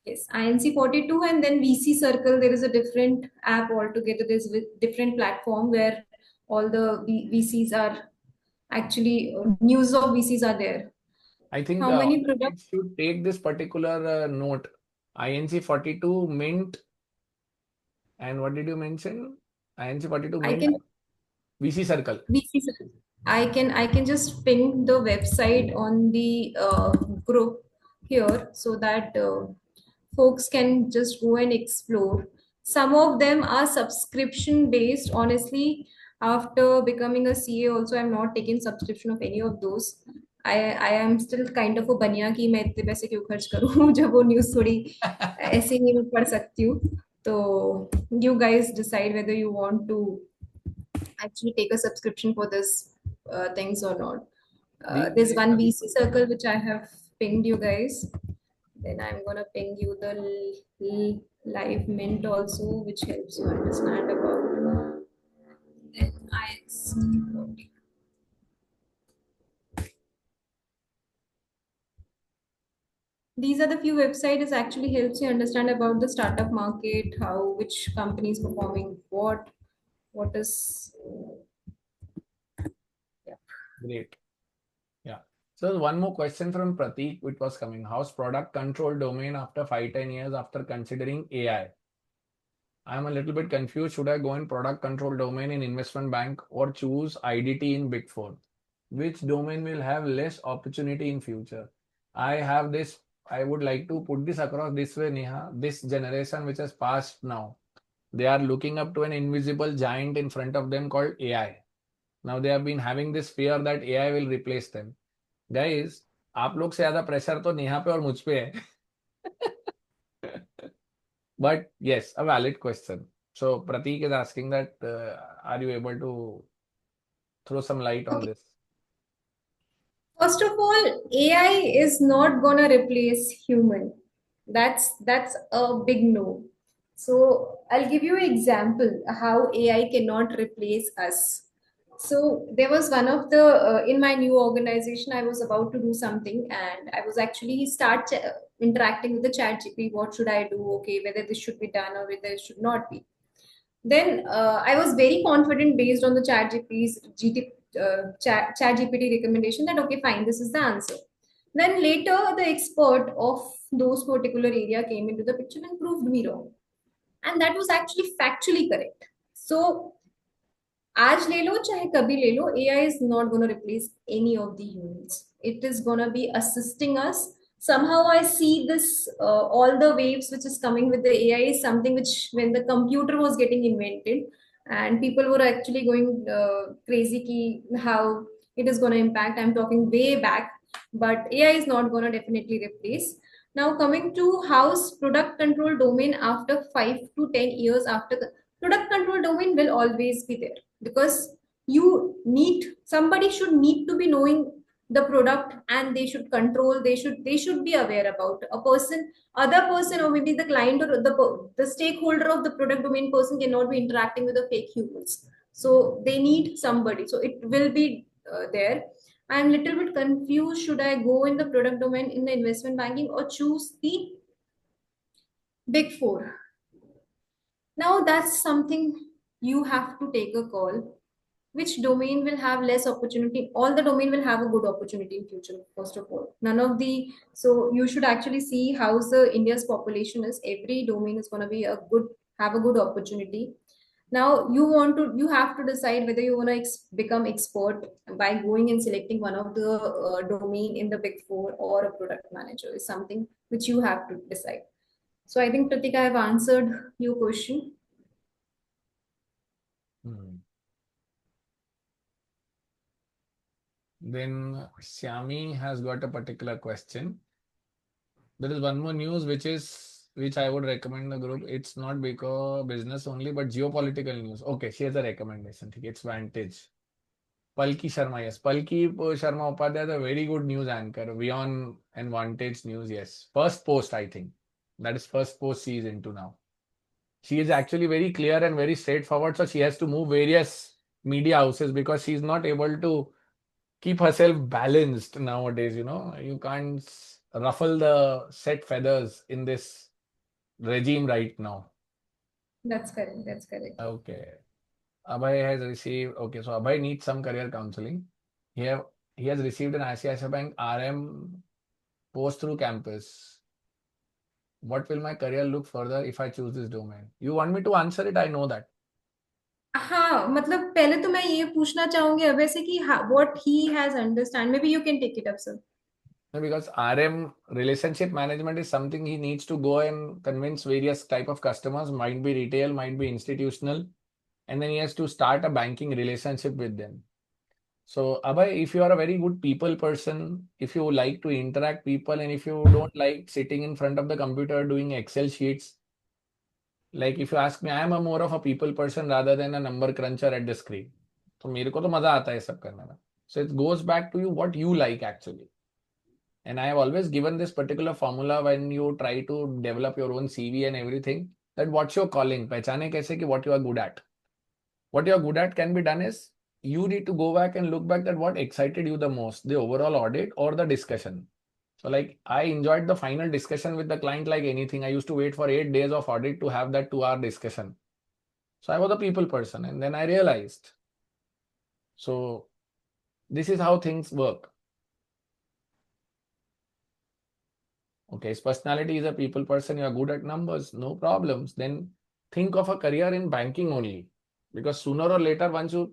Speaker 2: Yes, INC 42, and then VC Circle. There is a different app altogether. There's a different platform where all the VCs are actually news of VCs are there.
Speaker 1: I think
Speaker 2: How many
Speaker 1: audience
Speaker 2: products?
Speaker 1: should take this particular note. INC 42 Mint, and what did you mention? INC 42
Speaker 2: I
Speaker 1: Mint,
Speaker 2: can
Speaker 1: VC Circle.
Speaker 2: VC sir. I can just ping the website on the group here so that folks can just go and explore. Some of them are subscription based. Honestly, after becoming a CA, also I'm not taking subscription of any of those. I am still kind of a बनिया कि मैं इतने पैसे क्यों खर्च करूँ जब वो न्यूज़ थोड़ी ऐसे ही मैं पढ़ सकती हूँ. तो you guys decide whether you want to actually take a subscription for this things or not. There's
Speaker 1: These
Speaker 2: one VC circle which I have pinged you guys. Then I'm gonna ping you the live mint also, which helps you understand about. Then I these are the few websites actually helps you understand about the startup market, how which company is performing what is yeah.
Speaker 1: great. Yeah. So one more question from Prateek, which was coming. How's product control domain after 5-10 years after considering AI? I'm a little bit confused. Should I go in product control domain in investment bank or choose IDT in Big Four? Which domain will have less opportunity in future? I have this. I would like to put this across this way, Neha. This generation which has passed now, they are looking up to an invisible giant in front of them called AI. Now they have been having this fear that AI will replace them. Guys, आप लोग से ज्यादा pressure तो नेहा पे और मुझ पे है. But yes, a valid question. So Prateek is asking that are you able to throw some light on
Speaker 2: Okay.
Speaker 1: this?
Speaker 2: First of all, AI is not gonna replace human. That's a big no. So I'll give you an example how AI cannot replace us. So there was one of the in my new organization I was about to do something and I was actually interacting with the chat GP. What should I do? Okay, whether this should be done or whether it should not be. Then I was very confident based on the chat GPT recommendation that okay, fine, this is the answer. Then later, the expert of those particular area came into the picture and proved me wrong, and that was actually factually correct. So आज ले लो चाहे कभी ले लो, AI is not going to replace any of the humans. It is going to be assisting us. Somehow I see this all the waves which is coming with the AI is something which when the computer was getting invented and people were actually going crazy ki how it is going to impact. I'm talking way back, but AI is not going to definitely replace. Now coming to house product control domain after 5 to 10 years after the product control domain will always be there because you need somebody should need to be knowing the product and they should control they should be aware about a person other person or maybe the client or the stakeholder of the product domain person cannot be interacting with the fake humans, so they need somebody, so it will be there. I'm little bit confused, should I go in the product domain in the investment banking or choose the big four? Now that's something you have to take a call. Which domain will have less opportunity? All the domain will have a good opportunity in future. First of all, none of the so you should actually see how's the India's population is. Every domain is going to be a good have a good opportunity. Now you have to decide whether you want to become expert by going and selecting one of the domain in the big four or a product manager is something which you have to decide. So I think Pratika, I have answered your question.
Speaker 1: Hmm. Then Syami has got a particular question. There is one more news which I would recommend the group. It's not because business only, but geopolitical news. Okay, she has a recommendation. It's Vantage. Palki Sharma, yes. Palki Sharma Upadhyay is a very good news anchor. Beyond and Vantage News, yes. First post, I think. That is first post she is into now. She is actually very clear and very straightforward. So she has to move various media houses because she's not able to keep herself balanced nowadays. You can't ruffle the set feathers in this regime right now.
Speaker 2: That's correct. That's correct.
Speaker 1: Okay. Abhay has received, okay, so Abhay needs some career counseling. He have he has received an ICICI Bank RM post through campus. What will my career look further if I choose this domain? You want me to answer it? I know that.
Speaker 2: हाँ मतलब पहले तो मैं ये पूछना चाहूंगी अभय से कि what he has understand, maybe you can take it up sir.
Speaker 1: No, because RM relationship management is something he needs to go and convince various type of customers, might be retail, might be institutional, and then he has to start a banking relationship with them. So, Abhay, if you are a very good people person, if you like to interact people, and if you don't like sitting in front of the computer doing Excel sheets, like if you ask me, I am a more of a people person rather than a number cruncher at the screen. तो मेरे को तो मजा आता है ये सब करने में. So it goes back to you what you like actually. And I have always given this particular formula when you try to develop your own CV and everything. That what's your calling? पहचाने कैसे कि what you are good at. What you are good at can be done is you need to go back and look back at what excited you the most, the overall audit or the discussion. So like I enjoyed the final discussion with the client like anything. I used to wait for 8 days of audit to have that 2 hour discussion. So I was a people person and then I realized. So this is how things work. Okay, his personality is a people person, you are good at numbers, no problems. Then think of a career in banking only. Because sooner or later, once you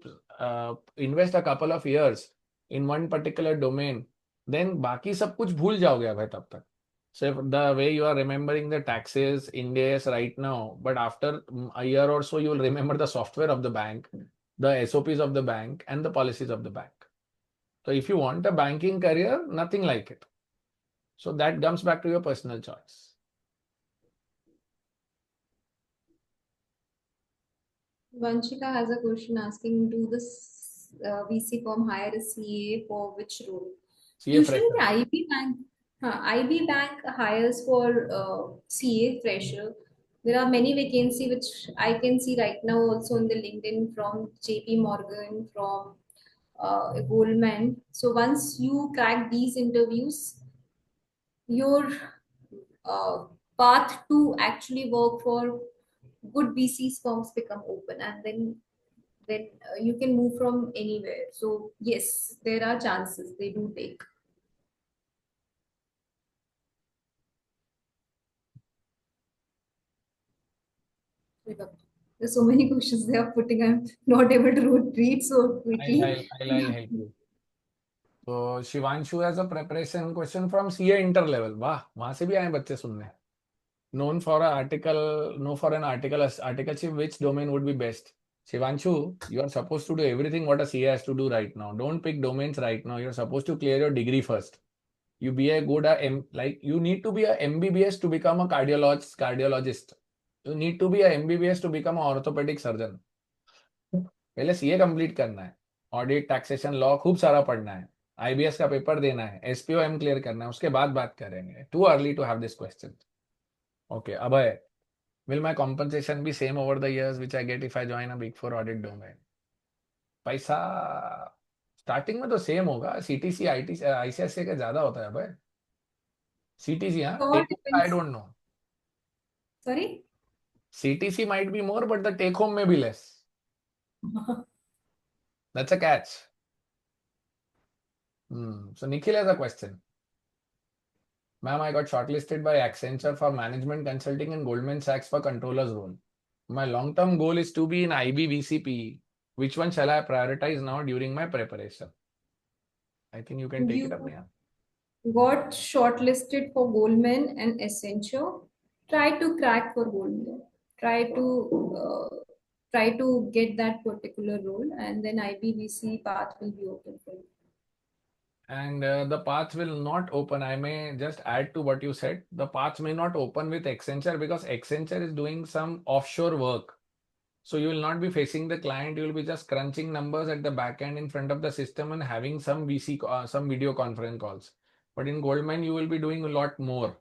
Speaker 1: invest a couple of years in one particular domain, then बाकी सब कुछ भूल जाओगे भाई तब तक. So if the way you are remembering the taxes, Ind AS right now, but after a year or so, you will remember the software of the bank, the SOPs of the bank, and the policies of the bank. So if you want a banking career, nothing like it. So that comes back to your personal choice.
Speaker 2: Vanshika has a question asking, do this VC firm hire a CA for which role?
Speaker 1: CA
Speaker 2: Usually,
Speaker 1: fresher.
Speaker 2: the IB Bank, IB Bank hires for CA fresher. There are many vacancy which I can see right now also on the LinkedIn from JP Morgan, from Goldman. So once you crack these interviews, your uh, path to actually work for good VCs firms become open, and then you can move from anywhere. So yes, there are chances they do take. Wait up. There's so many questions they are putting. I'm not able to read so
Speaker 1: I'll,
Speaker 2: quickly.
Speaker 1: I'll, I'll, I'll help you. So Shivanshu has a preparation question from CA inter level. वाह वहां से भी आए बच्चे सुनने. Known for an article, no for an article, articleship, which domain would be best? Shivanshu, you are supposed to do everything what a CA has to do right now. Don't pick domains right now. You're supposed to clear your degree first. You be a good like you need to be a MBBS to become a cardiologist. You need to be a MBBS to become an orthopedic surgeon. पहले CA complete करना है. Audit taxation law खूब सारा पढ़ना है. IBS का paper देना है. एसपीओएम क्लियर करना है. उसके बाद बात करेंगे. Too early to have this question. Okay Abhay, will my compensation be same over the years which I get if I join a big four audit domain? पैसा स्टार्टिंग में तो सेम होगा. सीटीसी आईटी आईसीआईसीआई का ज्यादा होता है भाई. CTC हाँ,
Speaker 2: So all
Speaker 1: take home I
Speaker 2: depends.
Speaker 1: Don't know.
Speaker 2: Sorry.
Speaker 1: CTC might be more but the take home may be less. That's a catch. So Nikhil has a question. Ma'am, I got shortlisted by Accenture for management consulting and Goldman Sachs for controller's role. My long-term goal is to be in IB VCP. Which one shall I prioritize now during my preparation? I think you can take it
Speaker 2: You
Speaker 1: up, Neha.
Speaker 2: got shortlisted for Goldman and Accenture. Try to crack for Goldman. Try to get that particular role, and then IBVC path will be open for you.
Speaker 1: And the path will not open. I may just add to what you said. The path may not open with Accenture because Accenture is doing some offshore work. So you will not be facing the client. You will be just crunching numbers at the back end in front of the system and having some some video conference calls. But in Goldman, you will be doing a lot more.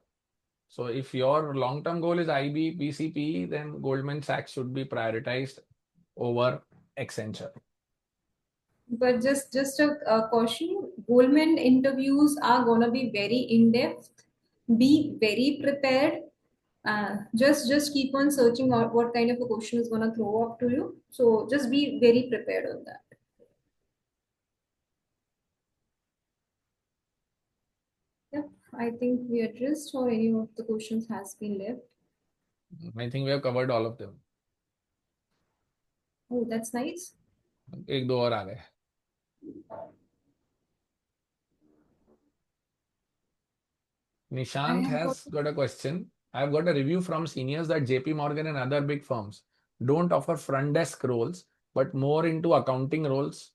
Speaker 1: So if your long-term goal is IB, BCP, then Goldman Sachs should be prioritized over Accenture.
Speaker 2: But just a caution, Goldman interviews are gonna be very in-depth. Be very prepared. Just keep on searching out what kind of a question is gonna throw up to you. So just be very prepared on that. Yeah. I think we addressed or any of the questions has been left.
Speaker 1: I think we have covered all of them.
Speaker 2: Oh, that's nice.
Speaker 1: एक दो और आ गए.
Speaker 2: I
Speaker 1: Nishant
Speaker 2: have got
Speaker 1: has got a question. I've got a review from seniors that JP Morgan and other big firms don't offer front desk roles, but more into accounting roles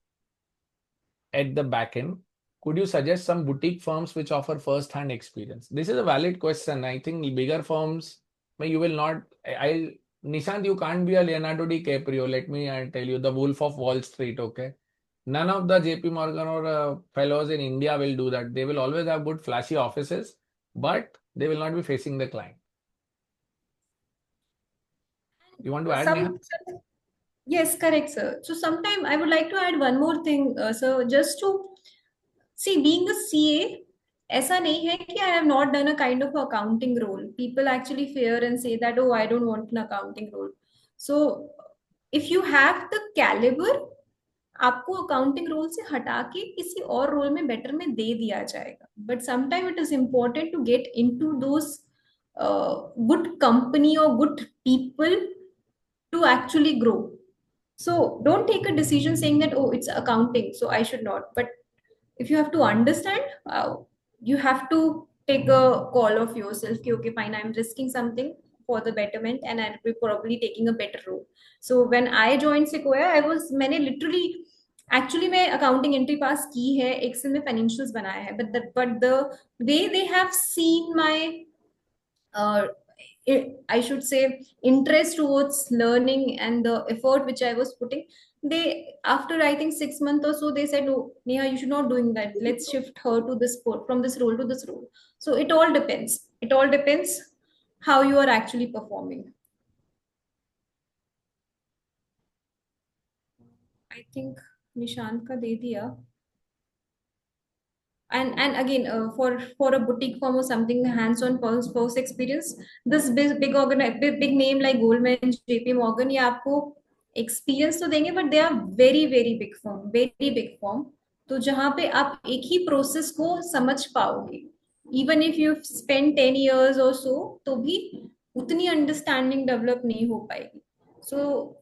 Speaker 1: at the back end. Could you suggest some boutique firms which offer first hand experience? This is a valid question. I think bigger firms, you will not. Nishant, you can't be a Leonardo DiCaprio. Let me tell you, the Wolf of Wall Street. Okay, none of the JP Morgan or fellows in India will do that. They will always have good flashy offices, but they will not be facing the client. You want to add, Neha?
Speaker 2: some. Yes, correct, sir. So sometime I would like to add one more thing, sir, just to see being a CA. ऐसा नहीं है कि I have not done a kind of accounting role. People actually fear and say that, oh, I don't want an accounting role. So if you have the caliber, आपको accounting role से हटा के किसी और रोल में better में दे दिया जाएगा. But sometime it is important to get into those good company और good people to actually grow. So don't take a decision saying that, oh, it's accounting, so I should not. But if you have to understand, you have to take a call of yourself. Okay, okay, fine, I'm risking something for the betterment and I'll be probably taking a better role. So when I joined Sequoia, I was मैंने literally actually मैं accounting entry पास की है, Excel में financials बनाया है, but the way they have seen my uh, I should say interest towards learning and the effort which I was putting. They after I think 6 months or so they said, "Oh, Neha, you should not doing that. Let's shift her to this from this role to this role." So it all depends. It all depends how you are actually performing. I think Nishant का दे दिया. And again for a boutique firm or something hands-on post experience, this big name like Goldman, JP Morgan, ये आपको experience तो देंगे, but they are very big firm, very big firm. तो जहाँ पे आप एक ही प्रोसेस को समझ पाओगे, even if you spend 10 years or so, तो भी उतनी अंडरस्टैंडिंग डेवलप नहीं हो पाएगी. So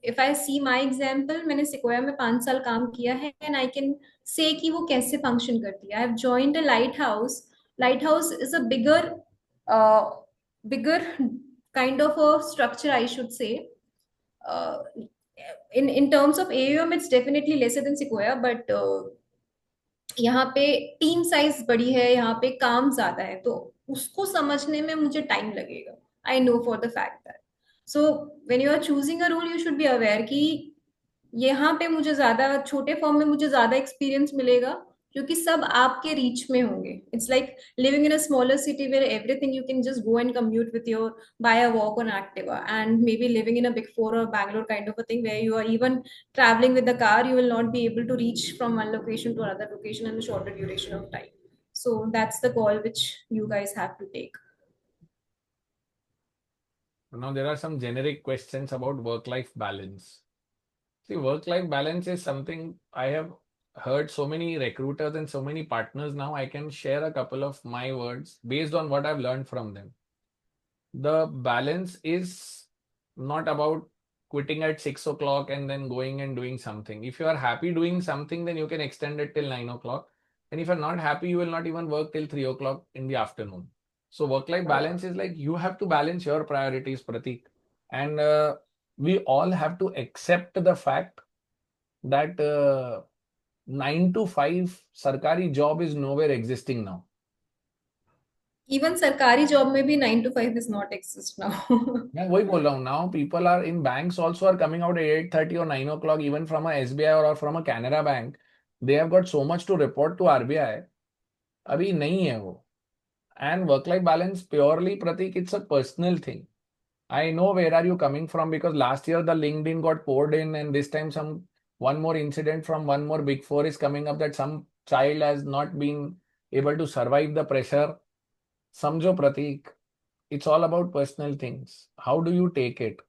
Speaker 2: if I see my example, मैंने सिकोया में 5 साल काम किया है एंड आई कैन से कि वो कैसे फंक्शन करती है. I have joined a light house. Light house is a bigger kind of a structure, I should say. uh, in terms of AUM it's definitely lesser than Sequoia, but यहाँ पे team size बड़ी है, यहाँ पे काम ज्यादा है, तो उसको समझने में मुझे टाइम लगेगा. I know for the fact that. So when you are choosing a role, you should be aware कि यहाँ पे मुझे ज्यादा छोटे फॉर्म में मुझे ज्यादा एक्सपीरियंस मिलेगा, क्योंकि सब आपके रीच में होंगे. It's like living in a smaller city where everything you can just go and commute with your by a walk on Activa, and maybe living in a big four or Bangalore kind of a thing where you are even traveling with the car, you will not be able to reach from one location to another location in a shorter duration of time. So that's the call which you guys have to take.
Speaker 1: Now, there are some generic questions about work life balance. See, work life balance is something I have heard so many recruiters and so many partners now. I can share a couple of my words based on what I've learned from them. The balance is not about quitting at 6 o'clock and then going and doing something. If you are happy doing something, then you can extend it till 9 o'clock. And if you're not happy, you will not even work till 3 o'clock in the afternoon. So work life balance is like you have to balance your priorities, Pratik. And we all have to accept the fact that 9 to 5 sarkari job is nowhere existing now.
Speaker 2: Even सरकारी job में भी 9 to 5 is not exist now.
Speaker 1: मैं वही बोल रहा हूँ. Now people are in banks also are coming out at 8:30 और 9 o'clock even from a SBI और from a Canara bank. They have got so much to report to RBI. अभी नहीं है वो. And work life balance purely, Prateek, it's a personal thing. I know where are you coming from because last year the LinkedIn got poured in and this time some one more incident from one more big four is coming up that some child has not been able to survive the pressure. समझो प्रतीक, it's all about personal things. How do you take it?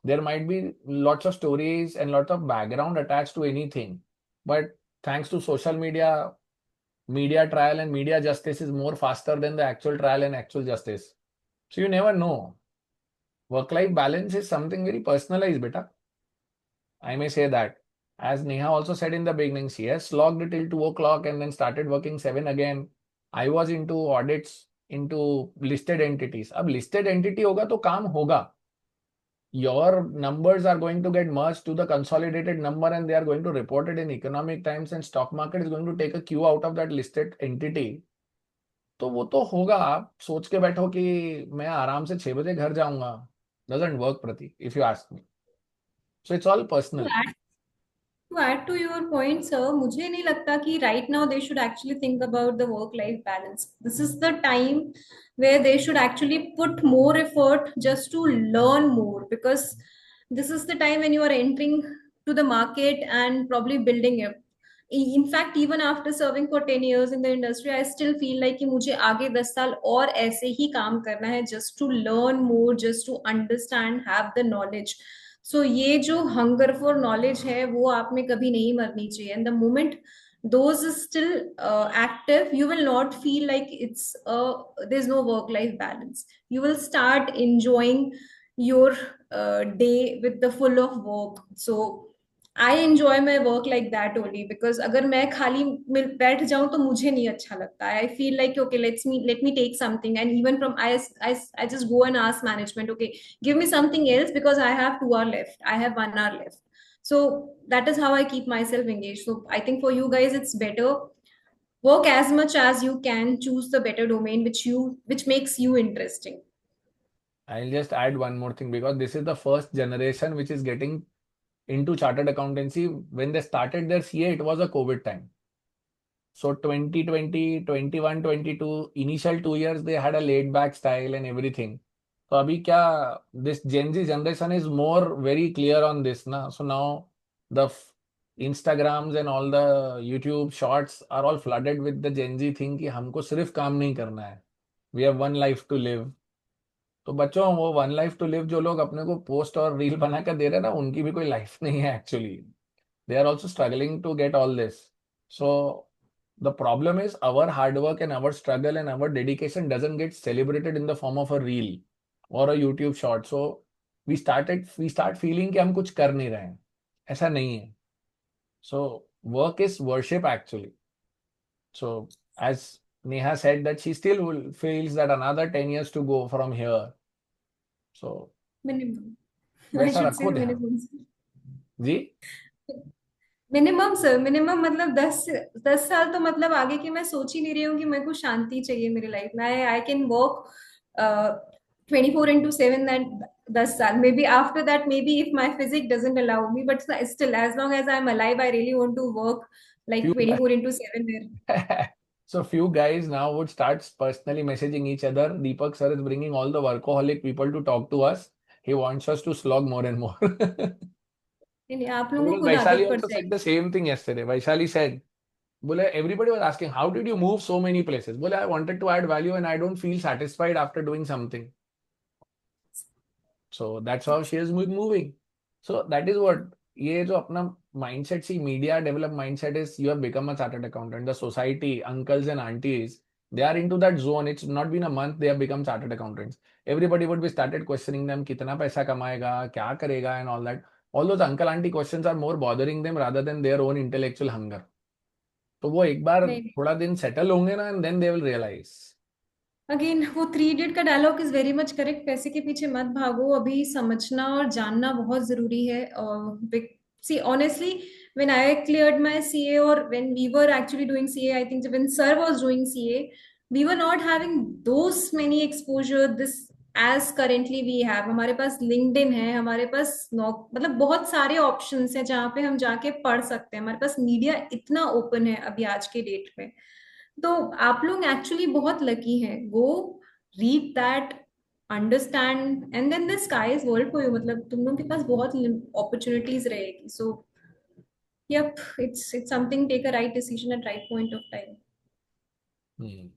Speaker 1: There might be lots of stories and lots of background attached to anything, but thanks to social media, media trial and media justice is more faster than the actual trial and actual justice. So you never know. Work life balance is something very personalized, beta. I may say that. As Neha also said in the beginning, she has slogged till 2 o'clock and then started working 7 again. I was into audits, into listed entities. अब listed entity होगा तो काम होगा. Your numbers are going to get merged to the consolidated number and they are going to report it in economic times and stock market is going to take a cue out of that listed entity. तो वो तो होगा. आप सोच के बैठो कि मैं आराम से 6 बजे घर जाऊंगा. Doesn't work, Pratik, if you ask me. So it's all
Speaker 2: To
Speaker 1: personal.
Speaker 2: add To add to your point, sir, मुझे नहीं लगता कि right now they should actually think about the work-life balance. This is the time where they should actually put more effort just to learn more, because this is the time when you are entering to the market and probably building it. In fact, even after serving for 10 years in the industry, I still feel like कि मुझे आगे 10 साल और ऐसे ही काम करना है, just to learn more, just to understand, have the knowledge. सो ये जो हंगर फॉर नॉलेज है वो आप में कभी नहीं मरनी चाहिए, and the moment those is still active, you will not feel like there's no work life balance. You will start enjoying your day with the full of work. So I enjoy my work like that only, because अगर मैं खाली बैठ जाऊं तो मुझे नहीं अच्छा लगता. I feel like okay, let me take something, and even from I just go and ask management, okay, give me something else because I have 2 hour left, I have 1 hour left. So that is how I keep myself engaged. So I think for you guys it's better, work as much as you can, choose the better domain which makes you interesting.
Speaker 1: I'll just add one more thing because this is the first generation which is getting into chartered accountancy. When they started their CA, it was a COVID time. So 2020, 21, 22, initial 2 years, they had a laid back style and everything. So abhi kya, this Gen Z generation is more very clear on this. Na? So now the Instagrams and all the YouTube shorts are all flooded with the Gen Z thing कि हमको सिर्फ काम नहीं करना है. We have one life to live. तो बच्चों वो वन लाइफ टू लिव जो लोग अपने को पोस्ट और रील बना कर दे रहे हैं ना उनकी भी कोई लाइफ नहीं है actually. They are also struggling to get all this. So the problem is our hard work and our struggle and our dedication doesn't get celebrated in the form of a reel or a YouTube short. So we start feeling कि हम कुछ कर नहीं रहे हैं. ऐसा नहीं है. So work is worship actually. So as Neha said that she still feels that another 10 years to go from here. So
Speaker 2: Minimum. I
Speaker 1: वैसा
Speaker 2: should say
Speaker 1: रखो ध्यान.
Speaker 2: minimum.
Speaker 1: जी.
Speaker 2: मिनिमम सर, मिनिमम मतलब 10 साल तो मतलब आगे की मैं सोच ही नहीं रही हूँ कि मेरे को शांति चाहिए मेरी लाइफ में. आई कैन वर्क 24/7 दैट 10 साल. Maybe after that, maybe if my physique doesn't allow me, but still as long as I am alive I really want to work like
Speaker 1: Few
Speaker 2: 24/7 there.
Speaker 1: So few guys now would start personally messaging each other. Deepak sir is bringing all the workaholic people to talk to us. He wants us to slog more and more.
Speaker 2: नहीं नहीं, आप लोगों को
Speaker 1: Because
Speaker 2: खुद
Speaker 1: Vaishali
Speaker 2: आदत पड़
Speaker 1: also said
Speaker 2: जाएगी.
Speaker 1: the same thing yesterday. Vaishali said, Bole, everybody was asking, how did you move so many places? Bole, I wanted to add value and I don't feel satisfied after doing something. So that's how she is moving. So that is what ये जो अपना mindset C media develop mindset is you have become a chartered accountant. The society, uncles and aunties, they are into that zone. It's not been a month they have become chartered accountants. Everybody would be started questioning them कितना पैसा कमाएगा, क्या करेगा and all that. All those uncle auntie questions are more bothering them rather than their own intellectual hunger. तो वो एक बार
Speaker 2: नहीं.
Speaker 1: थोड़ा दिन सेटल होंगे ना and then they will realize.
Speaker 2: Again वो थ्री इडियट का dialogue is very much correct. पैसे के पीछे मत भागो, अभी समझना और जानना बहुत जरूरी है. See honestly, when I cleared my CA, or when we were actually doing CA, I think when sir was doing CA, we were not having those many exposure this as currently we have. हमारे पास LinkedIn है, हमारे पास मतलब बहुत सारे options हैं जहाँ पे हम जाके पढ़ सकते हैं. हमारे पास मीडिया इतना ओपन है अभी आज के डेट में. तो आप लोग एक्चुअली बहुत लकी हैं. Go read that, understand, and then the sky is world for you. मतलब तुम लोगों के पास बहुत अपॉर्चुनिटीज रहेगी. So yup, it's something, take a right decision at right point of time.
Speaker 1: Hmm.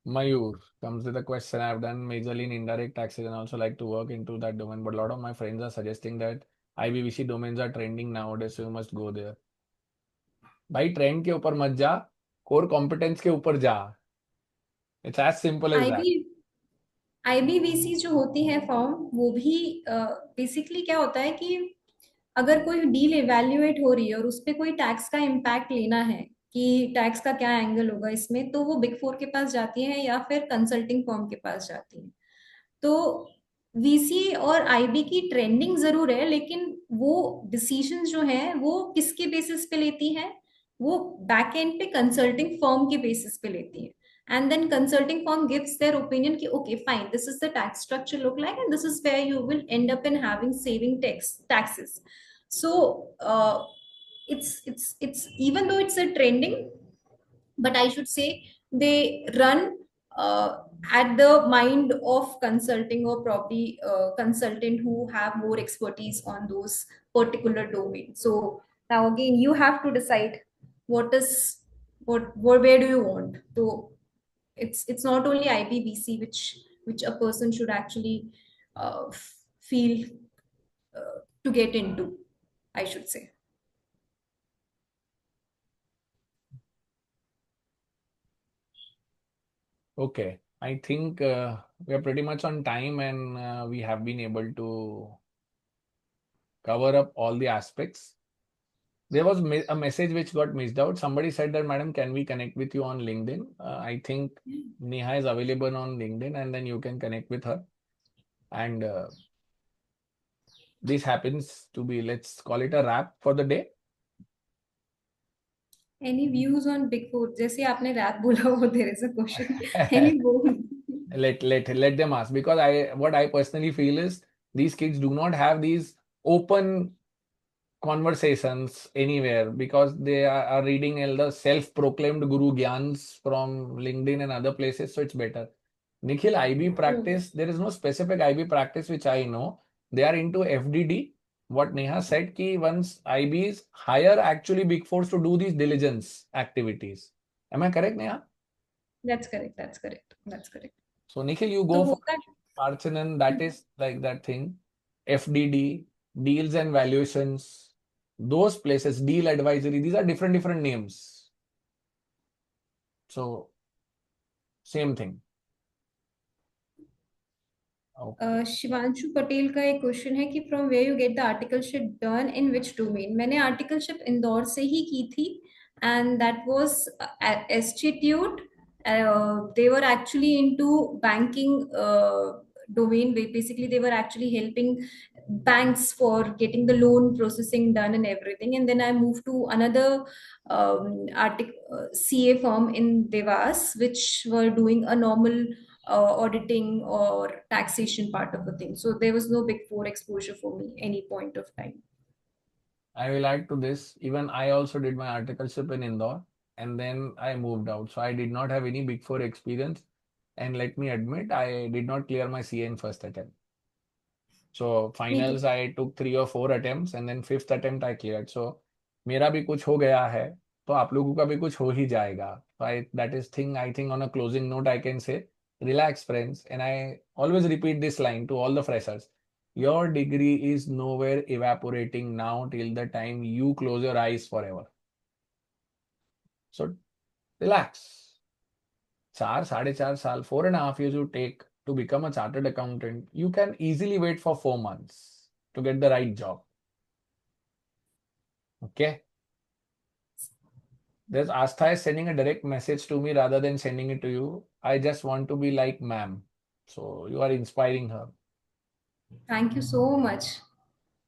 Speaker 1: Mayur comes with a question. I've done majorly in indirect taxes and also like to work into that domain, but a lot of my friends are suggesting that IBVC domains are trending nowadays, so you must go there. भाई trend के ऊपर मत जा, core competence के ऊपर जा। It's as simple as that.
Speaker 2: IB IBBC जो होती है फॉर्म, वो भी बेसिकली क्या होता है कि अगर कोई डील इवेल्युएट हो रही है और उस पे कोई टैक्स का इम्पैक्ट लेना है कि टैक्स का क्या एंगल होगा इसमें, तो वो बिग फोर के पास जाती है या फिर कंसल्टिंग फर्म के पास जाती है। तो वीसी और आईबी की ट्रेंडिंग जरूर है, लेकिन वो डिसीजन जो है वो किसके बेसिस पे लेती है? वो बैक एंड पे कंसल्टिंग फर्म के बेसिस पे लेती है। And then consulting firm gives their opinion कि okay fine, this is the tax structure look like and this is where you will end up in having saving taxes. So it's even though it's a trending, but I should say they run at the mind of consulting or probably consultant who have more expertise on those particular domains. So now again, you have to decide what is what where do you want. So it's not only IBBC which a person should actually feel to get into, I should say.
Speaker 1: Okay, I think we are pretty much on time, and we have been able to cover up all the aspects. There was a message which got missed out. Somebody said that, Madam, can we connect with you on LinkedIn? I think Neha is available on LinkedIn, and then you can connect with her. And this happens to be, let's call it a wrap for the day.
Speaker 2: Any views on big four? जैसे आपने wrap बोला, वो there is a question. Any वो?
Speaker 1: Let them ask, because I what I personally feel is these kids do not have these open conversations anywhere, because they are reading all the self-proclaimed guru gyans from LinkedIn and other places, so it's better. Nikhil, IB practice, there is no specific IB practice which I know. They are into FDD. What Neha said, ki once IBs hire actually Big Fours to do these diligence activities. Am I correct, Neha?
Speaker 2: That's correct, that's correct, that's correct.
Speaker 1: So Nikhil, you
Speaker 2: तो
Speaker 1: go for
Speaker 2: होता
Speaker 1: Archanan, that is like that thing. FDD, deals and valuations, those places, deal advisory, these are different names. So same thing. Okay.
Speaker 2: Shivanshu Patel का एक question है कि from where you get the articleship done in which domain? मैंने articleship Indore से ही की थी, and that was institute. they were actually into banking domain. Basically they were actually helping banks for getting the loan processing done and everything. And then I moved to another CA firm in Devas, which were doing a normal auditing or taxation part of the thing. So there was no big four exposure for me any point of time.
Speaker 1: I will add to this. Even I also did my articleship in Indore, and then I moved out. So I did not have any Big Four experience. And let me admit, I did not clear my CA in first attempt. So
Speaker 2: Me too.
Speaker 1: finals I took 3 or 4 attempts, and then fifth attempt I cleared. So मेरा भी कुछ हो गया है, तो आप लोगों का भी कुछ हो ही जाएगा. So that is thing, I think on a closing note I can say, relax friends, and I always repeat this line to all the freshers. Your degree is nowhere evaporating now till the time you close your eyes forever. So relax. 4, 4.5 years, 4.5 years you take to become a chartered accountant. You can easily wait for 4 months to get the right job. Okay. There's Astha is sending a direct message to me rather than sending it to you. I just want to be like ma'am. So you are inspiring her.
Speaker 2: Thank you so much,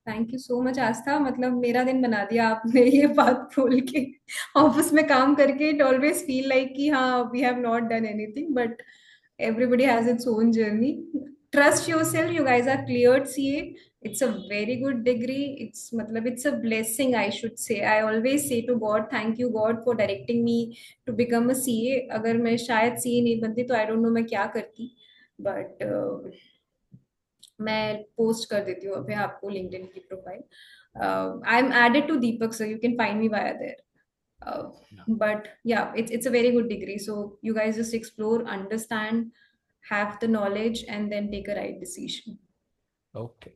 Speaker 2: thank you so much Aastha. मतलब मेरा दिन बना दिया आपने ये बात बोल के। ऑफिस में काम करके इट ऑलवेज फील लाइक कि हाँ we have not done anything, but everybody has its own journey. Trust yourself, you guys are cleared CA. It's a very good degree. It's matlab it's a blessing, I should say. I always say to God, thank you God for directing me to become a CA. अगर मैं शायद CA नहीं बनती तो I don't know मैं क्या करती, but मैं पोस्ट कर देती हूँ अभी आपको लिंक्डइन की profile. I am added to Deepak sir, you can find me via there.
Speaker 1: Yeah.
Speaker 2: But yeah, it's a very good degree. So you guys just explore, understand, have the knowledge, and then take a right decision.
Speaker 1: Okay.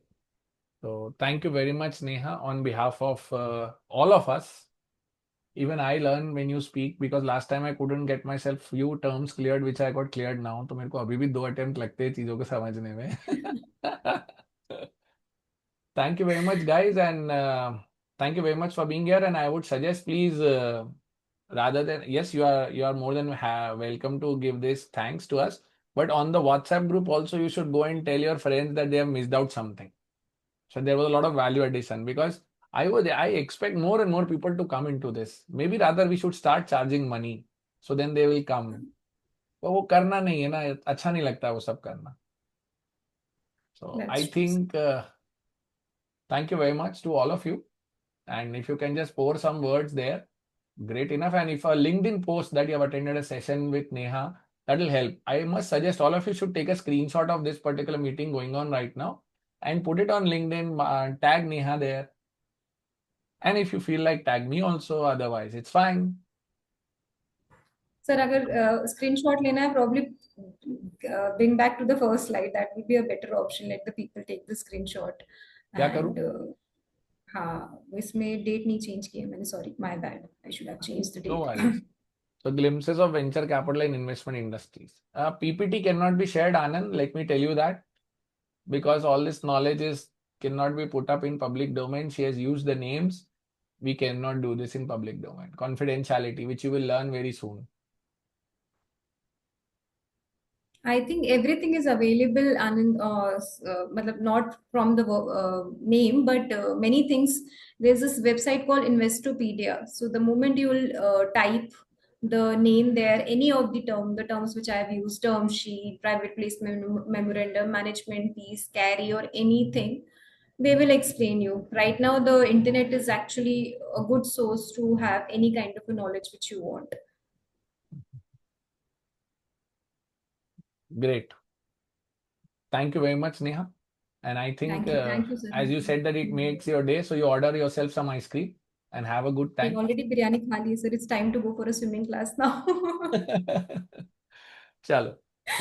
Speaker 1: So thank you very much, Neha, on behalf of all of us. Even I learn when you speak because last time I couldn't get myself few terms cleared which I got cleared now. तो मेरे को अभी भी 2 attempt लगते हैं चीजों को समझने में. Thank you very much, guys, and thank you very much for being here. And I would suggest, please, rather than yes, you are more than welcome to give this thanks to us. But on the WhatsApp group also, you should go and tell your friends that they have missed out something. So there was a lot of value addition because I expect more and more people to come into this. Maybe rather we should start charging money, so then they will come. पर वो करना नहीं है ना अच्छा नहीं लगता वो सब करना. So
Speaker 2: That's
Speaker 1: I
Speaker 2: true, sir.
Speaker 1: think thank you very much to all of you. And if you can just pour some words there, great enough. And if a LinkedIn post that you have attended a session with Neha, that will help. I must suggest all of you should take a screenshot of this particular meeting going on right now and put it on LinkedIn, tag Neha there. And if you feel like tag me also, otherwise it's fine.
Speaker 2: Sir अगर screenshot लेना है probably bring back to the first slide. That would be a better option. Let the people take the screenshot.
Speaker 1: क्या करूं?
Speaker 2: And हाँ, इसमें date नहीं change की है मैंने. Sorry, my bad. I should have change the
Speaker 1: No
Speaker 2: date.
Speaker 1: worries. So glimpses of venture capital and investment industries. PPT cannot be shared, Anand. Let me tell you that because all this knowledge is cannot be put up in public domain. She has used the names. We cannot do this in public domain. Confidentiality, which you will learn very soon.
Speaker 2: I think everything is available and matlab not from the name, but many things. There's this website called Investopedia. So the moment you will type the name there, any of the terms which I have used, term sheet, private placement, memorandum, management piece, carry, or anything, they will explain you. Right now, the internet is actually a good source to have any kind of a knowledge which you want.
Speaker 1: Great. Thank you very much, Neha. And I think,
Speaker 2: Thank you, sir.
Speaker 1: as you said, that it makes your day. So you order yourself some ice cream and have a good
Speaker 2: मैंने
Speaker 1: time.
Speaker 2: Already biryani खा ली है sir. It's time to go for a swimming class now.
Speaker 1: Chalo.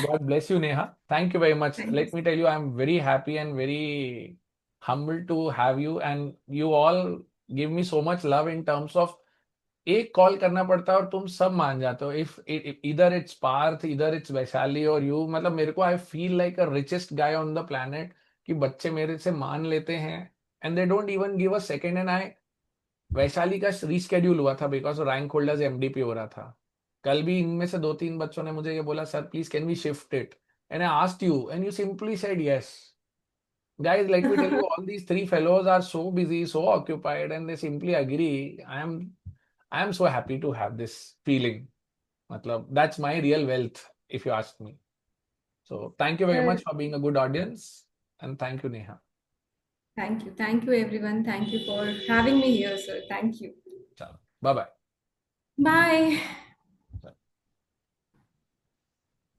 Speaker 1: God bless you, Neha. Thank you very much.
Speaker 2: Thank you.
Speaker 1: Let me tell you, I'm very happy and very humbled to have you. And you all give me so much love in terms of एक call करना पड़ता है और तुम सब मान जाते हो. इफ इधर इट्स पार्थ, इधर इट्स वैशाली और यू, मतलब मेरे को I feel like a richest guy on the planet कि बच्चे मेरे से मान लेते हैं and they don't even give a second. And I Vaishali का रीस्केड्यूल हुआ था बिकॉज रैंक होल्डर्स एमडीपी हो रहा था. कल भी इनमें से 2-3 बच्चों ने मुझे ये बोला, sir please can we shift it. And I asked you and you simply said yes. Guys, let me tell you, all these three fellows are so busy, so occupied, and they simply agree. I am so happy to have this feeling. Matlab, that's my real wealth, if you ask me. So thank you very
Speaker 2: sir
Speaker 1: much for being a good audience, and thank you, Neha.
Speaker 2: Thank you everyone. Thank you for having me here sir. Thank you.
Speaker 1: Bye bye.
Speaker 2: Bye.